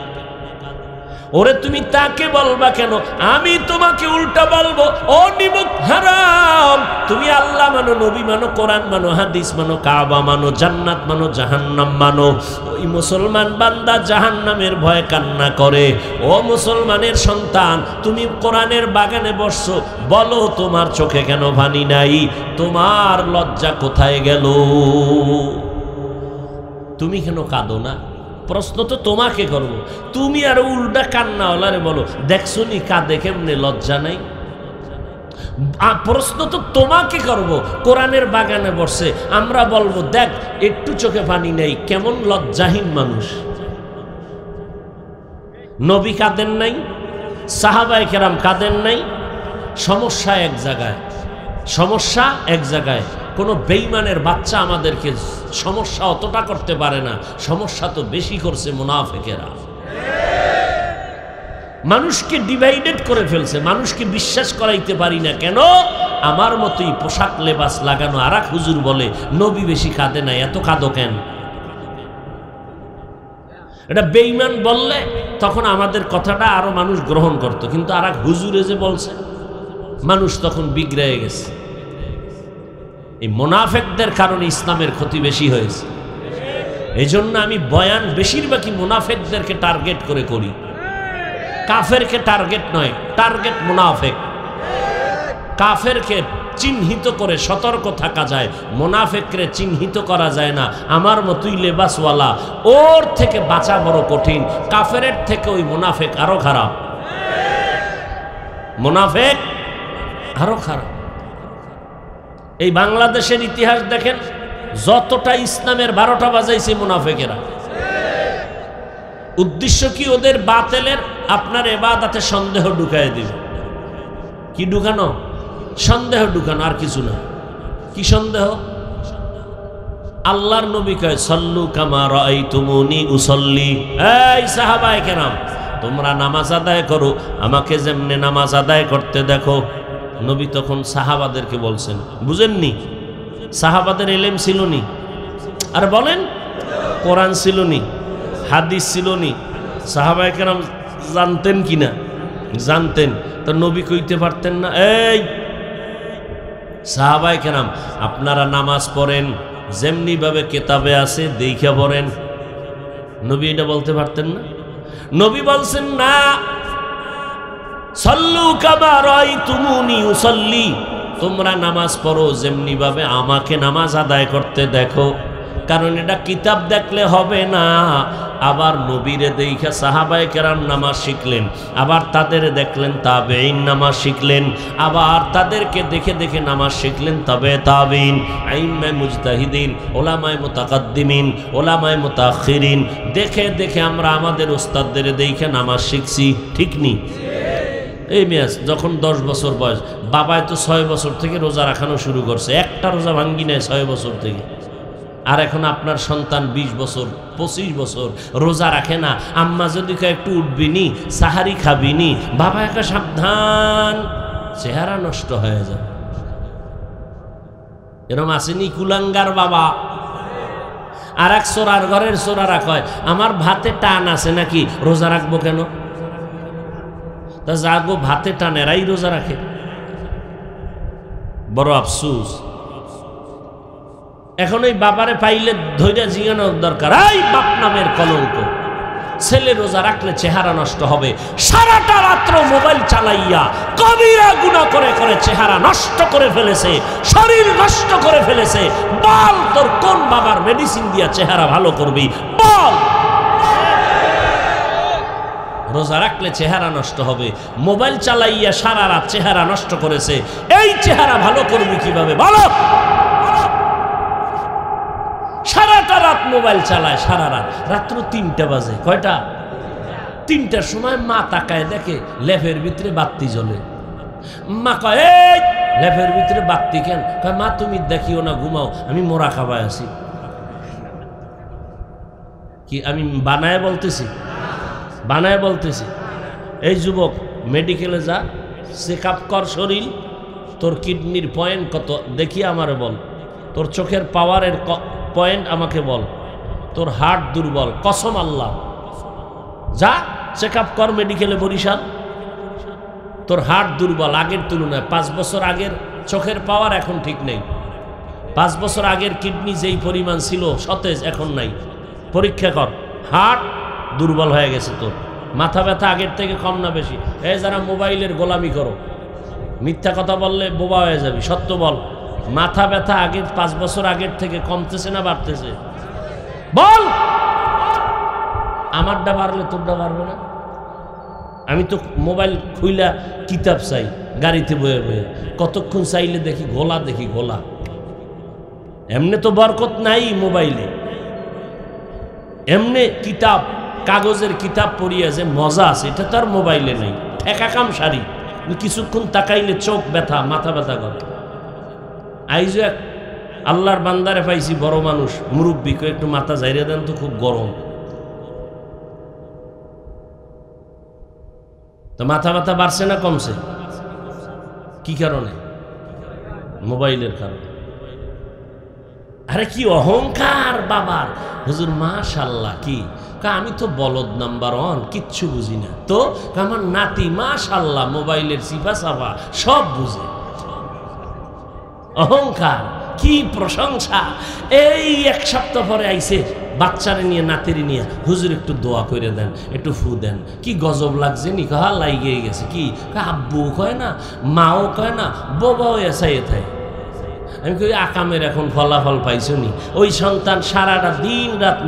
[SPEAKER 1] ওরে তুমি তাকে বলবা কেন? আমি তোমাকে উল্টা বলবো, ও নিমক হারাম, তুমি আল্লাহ মানো, নবী মানো, কোরআন মানো, হাদিস মানো, কাবা মানো, জান্নাত মানো, জাহান্নাম মানো। ওই মুসলমান বান্দা জাহান্নামের ভয়ে কান্না করে। ও মুসলমানের সন্তান, তুমি কোরআনের বাগানে বসছো, বলো তোমার চোখে কেন পানি নাই? তোমার লজ্জা কোথায় গেল? তুমি কেন কাঁদো না? প্রশ্ন তো তোমাকে করব। তুমি আর উল্টা কান্নাওয়ালারে বলো, দেখছো নি কাঁদে কেমনে, লজ্জা নাই? প্রশ্ন তো তোমাকে করব। কোরআনের বাগানে বসে আমরা বলবো, দেখ একটু চোখে পানি নেই, কেমন লজ্জাহীন মানুষ। নবী কাঁদেন নাই, সাহাবায়ে কেরাম কাঁদেন নাই। সমস্যা এক জায়গায়, সমস্যা এক জায়গায়। কোনো বেঈমানের বাচ্চা আমাদেরকে সমস্যা অতটা করতে পারে না, সমস্যা তো বেশি করছে মুনাফিকেরা। মানুষকে ডিভাইডেড করে ফেলছে, মানুষকে বিশ্বাস করাইতে পারি না কেন? আমার মতোই পোশাক লেবাস লাগানো আরেক হুজুর বলে নবী বেশি কাঁদে না, এত কাঁদো কেন? এটা বেঈমান বললে তখন আমাদের কথাটা আরো মানুষ গ্রহণ করত, কিন্তু আরেক হুজুরে যে বলছে মানুষ তখন বিগড়ে গেছে। এই মুনাফিকদের কারণে ইসলামের ক্ষতি বেশি হয়েছে। এই জন্য আমি বয়ান বেশিরভাগই মুনাফিকদেরকে টার্গেট করে করি, কাফেরকে টার্গেট নয়। টার্গেট মুনাফিক। কাফেরকে চিহ্নিত করে সতর্ক থাকা যায়, মুনাফিককে চিহ্নিত করা যায় না। আমার মতোই লেবাসওয়ালা, ওর থেকে বাঁচা বড় কঠিন। কাফেরের থেকে ওই মুনাফিক আরো খারাপ, মুনাফিক আরো খারাপ। এই বাংলাদেশের ইতিহাস দেখেন, যতটা ইসলামের 12টা বাজাইছে মুনাফিকেরা। উদ্দেশ্য কি? ওদের বাতিলের আপনার ইবাদতে সন্দেহ ঢুকায় দিবে। কি ঢুকানো? সন্দেহ ঢুকানো, আর কিছু না। কি সন্দেহ? আল্লাহর নবী কয়, সল্লু কামা রাআইতুমুনি উসাল্লি। এই সাহাবায়ে কেরাম, তোমরা নামাজ আদায় করো আমাকে যেমনে নামাজ আদায় করতে দেখো। নবী তখন সাহাবাদেরকে বলছেন, বুঝেননি? সাহাবাদের ইলম ছিল নি? আর বলেন, কোরআন ছিল নি? হাদিস ছিল নি? সাহাবায়ে কেরাম জানতেন কিনা? জানতেন। তো নবী কইতে পারতেন না, এই সাহাবায়ে কেরাম আপনারা নামাজ পড়েন যেমনি ভাবে কিতাবে আছে দেইখা পড়েন? নবী এটা বলতে পারতেন না? নবী বলছেন না, সল্লু কামা রাআইতুমুনি উসাল্লি, তোমরা নামাজ পড়ো যেমনি ভাবে আমাকে নামাজ আদায় করতে দেখো। কারণ এটা কিতাব দেখলে হবে না। আবার নবীরে দেখা সাহাবায়ে কেরাম নামাজ শিখলেন, আবার তাদের দেখলেন তাবেঈন নামাজ শিখলেন, আবার তাদেরকে দেখে দেখে নামাজ শিখলেন তবে তাবেঈন, আইম্মায়ে মুজতাহিদিন, ওলামায়ে মুতাকাদ্দিমিন, ওলামায়ে মুতাআখিরিন। দেখে দেখে আমরা আমাদের ওস্তাদদের দেখে নামাজ শিখছি, ঠিক নি? এই মেয়াজ যখন 10 বছর বয়স, বাবায় তো 6 বছর থেকে রোজা রাখানো শুরু করছে, একটা রোজা ভাঙ্গি নেয় 6 বছর থেকে। আর এখন আপনার সন্তান 20 বছর 25 বছর রোজা রাখে না। আম্মা যদি একটু উঠবিনি, সাহারি খাবিনি, বাবা একা সাবধান, চেহারা নষ্ট হয়ে যায়। এরকম আসেনি কুলাঙ্গার বাবা? আর এক চোরার ঘরের চোরারা কয়, আমার ভাতে টান আছে নাকি, রোজা রাখবো কেন? তা যাগো ভাতে টান, এরাই রোজা রাখে। বড় আফসোস। এখন ওই বাবারে পাইলে ধৈর্য জিগানোর দরকার, এই বাপ নামের কলঙ্ক, ছেলে রোজা রাখলে চেহারা নষ্ট হবে। সারাটা রাত্র মোবাইল চালাইয়া কবিরা গুনাহ করে করে চেহারা নষ্ট করে ফেলেছে, শরীর নষ্ট করে ফেলেছে। বল, তোর কোন বাবার মেডিসিন দিয়া চেহারা ভালো করবি? বল। রোজা রাখলে চেহারা নষ্ট হবে, মোবাইল চালাইয়া সারা রাত চেহারা নষ্ট করেছে, এই চেহারা ভালো করবি কিভাবে বলো? সারাটা রাত মোবাইল চালায়, সারা রাত, রাত্র 3টা বাজে, কয়টা? 3টার সময় মা তাকায় দেখে লেফের ভিতরে বাতি জ্বলে। মা কয় এই লেফের ভিতরে বাতি কেন? কয় মা তুমি দেখিও না, ঘুমাও, আমি মোরা খাবায় আছি। কি আমি বানায় বলতেছি? বানায় বলতেছি। এই যুবক মেডিকেলে যা, চেক আপ কর শরীর, তোর কিডনির পয়েন্ট কত দেখি আমারে বল, তোর চোখের পাওয়ারের পয়েন্ট আমাকে বল, তোর হার্ট দুর্বল, কসম আল্লাহ, যা চেক আপ কর মেডিকেলে বরিশাল, তোর হার্ট দুর্বল আগের তুলনায়। 5 বছর আগের চোখের পাওয়ার এখন ঠিক নেই, 5 বছর আগের কিডনি যেই পরিমাণ ছিল সতেজ এখন নাই। পরীক্ষা কর, হার্ট দুর্বল হয়ে গেছে তোর। মাথা ব্যথা আগের থেকে কম না বেশি? এই যারা মোবাইলের গোলামি করো, মিথ্যা কথা বললে বোবা হয়ে যাবি, সত্য বল। মাথা ব্যথা আগের 5 বছর আগের থেকে কমতেছে না বাড়তেছে? বল। আমারটা বাড়লে তোরটা বাড়বে না? আমি তো মোবাইল খুইলা কিতাব চাই গাড়িতে বয়ে বয়ে, কতক্ষণ চাইলে দেখি গোলা, দেখি গোলা। এমনি তো বরকত নাই মোবাইলে, এমনি কিতাব, কাগজের কিতাব পড়িয়া যে মজা আছে এটা তো আর মোবাইলে নেই। ঠেকা কাম সারি, কিছুক্ষণ তাকাইলে চোখ ব্যথা, মাথা ব্যথা করে। আইজো এক আল্লাহর বান্দারে পাইছি, বড় মানুষ, মুরব্বী, একটু মাথা জাইরে দেন তো, খুব গরম। তো মাথা ব্যথা বাড়ছে না কমছে? কি কারণে? মোবাইলের কারণে। আরে কি অহংকার বাবার, হুজুর মাশাআল্লাহ। কি আমি তো বলদ নাম্বার 1, কিচ্ছু বুঝি না। তো আমার নাতি মাশাআল্লাহ মোবাইলের সিফা সাফা সব বুঝে। অহংকার, কি প্রশংসা। এই 1 সপ্তাহ পরে আইছে বাচ্চারে নিয়ে, নাতিরে নিয়ে, হুজুর একটু দোয়া করে দেন, একটু ফু দেন। কি গজব লাগছে নি? কহা লাইগে গেছে। কি আব্বু কয় না, মাও কয় না, বাবাও এসাই থাকে। আমি কই আকামের এখন ফলাফল পাইছো নি? ওই সন্তান সারাটা দিন রাত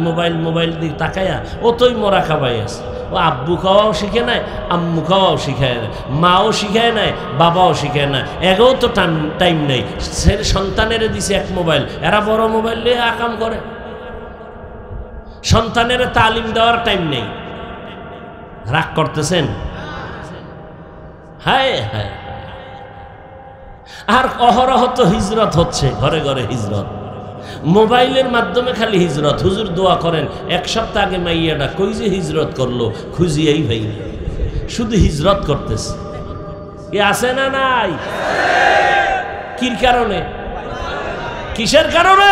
[SPEAKER 1] মোবাইল দিয়ে তাকায়া ও তোই মরা খাবাই আছে। ও আব্বু খাওয়াও শিখে নাই, আম্মু খাওয়াও শিখায় না, মাও শিখায় নাই, বাবাও শিখায় না। এগেও তো টাইম নেই। সন্তানের দিছে এক মোবাইল, এরা বড় মোবাইল নিয়ে আকাম করে। সন্তানের তালিম দেওয়ার টাইম নেই। রাগ করতেছেন? হায় হায়। আর অহরহ তো হিজরত হচ্ছে, ঘরে ঘরে হিজরত, মোবাইলের মাধ্যমে খালি হিজরত। হুজুর দোয়া করেন, 1 সপ্তাহ আগে মাইয়াটা কই যে হিজরত করলো খুঁজিয়েই ভাই না, শুধু হিজরত করতেছে। এ আছে না নাই? কির কারণে? কিসের কারণে?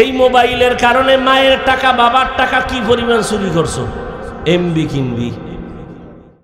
[SPEAKER 1] এই মোবাইলের কারণে মায়ের টাকা, বাবার টাকা কি পরিমাণ চুরি করছো। এমবি কিনবি,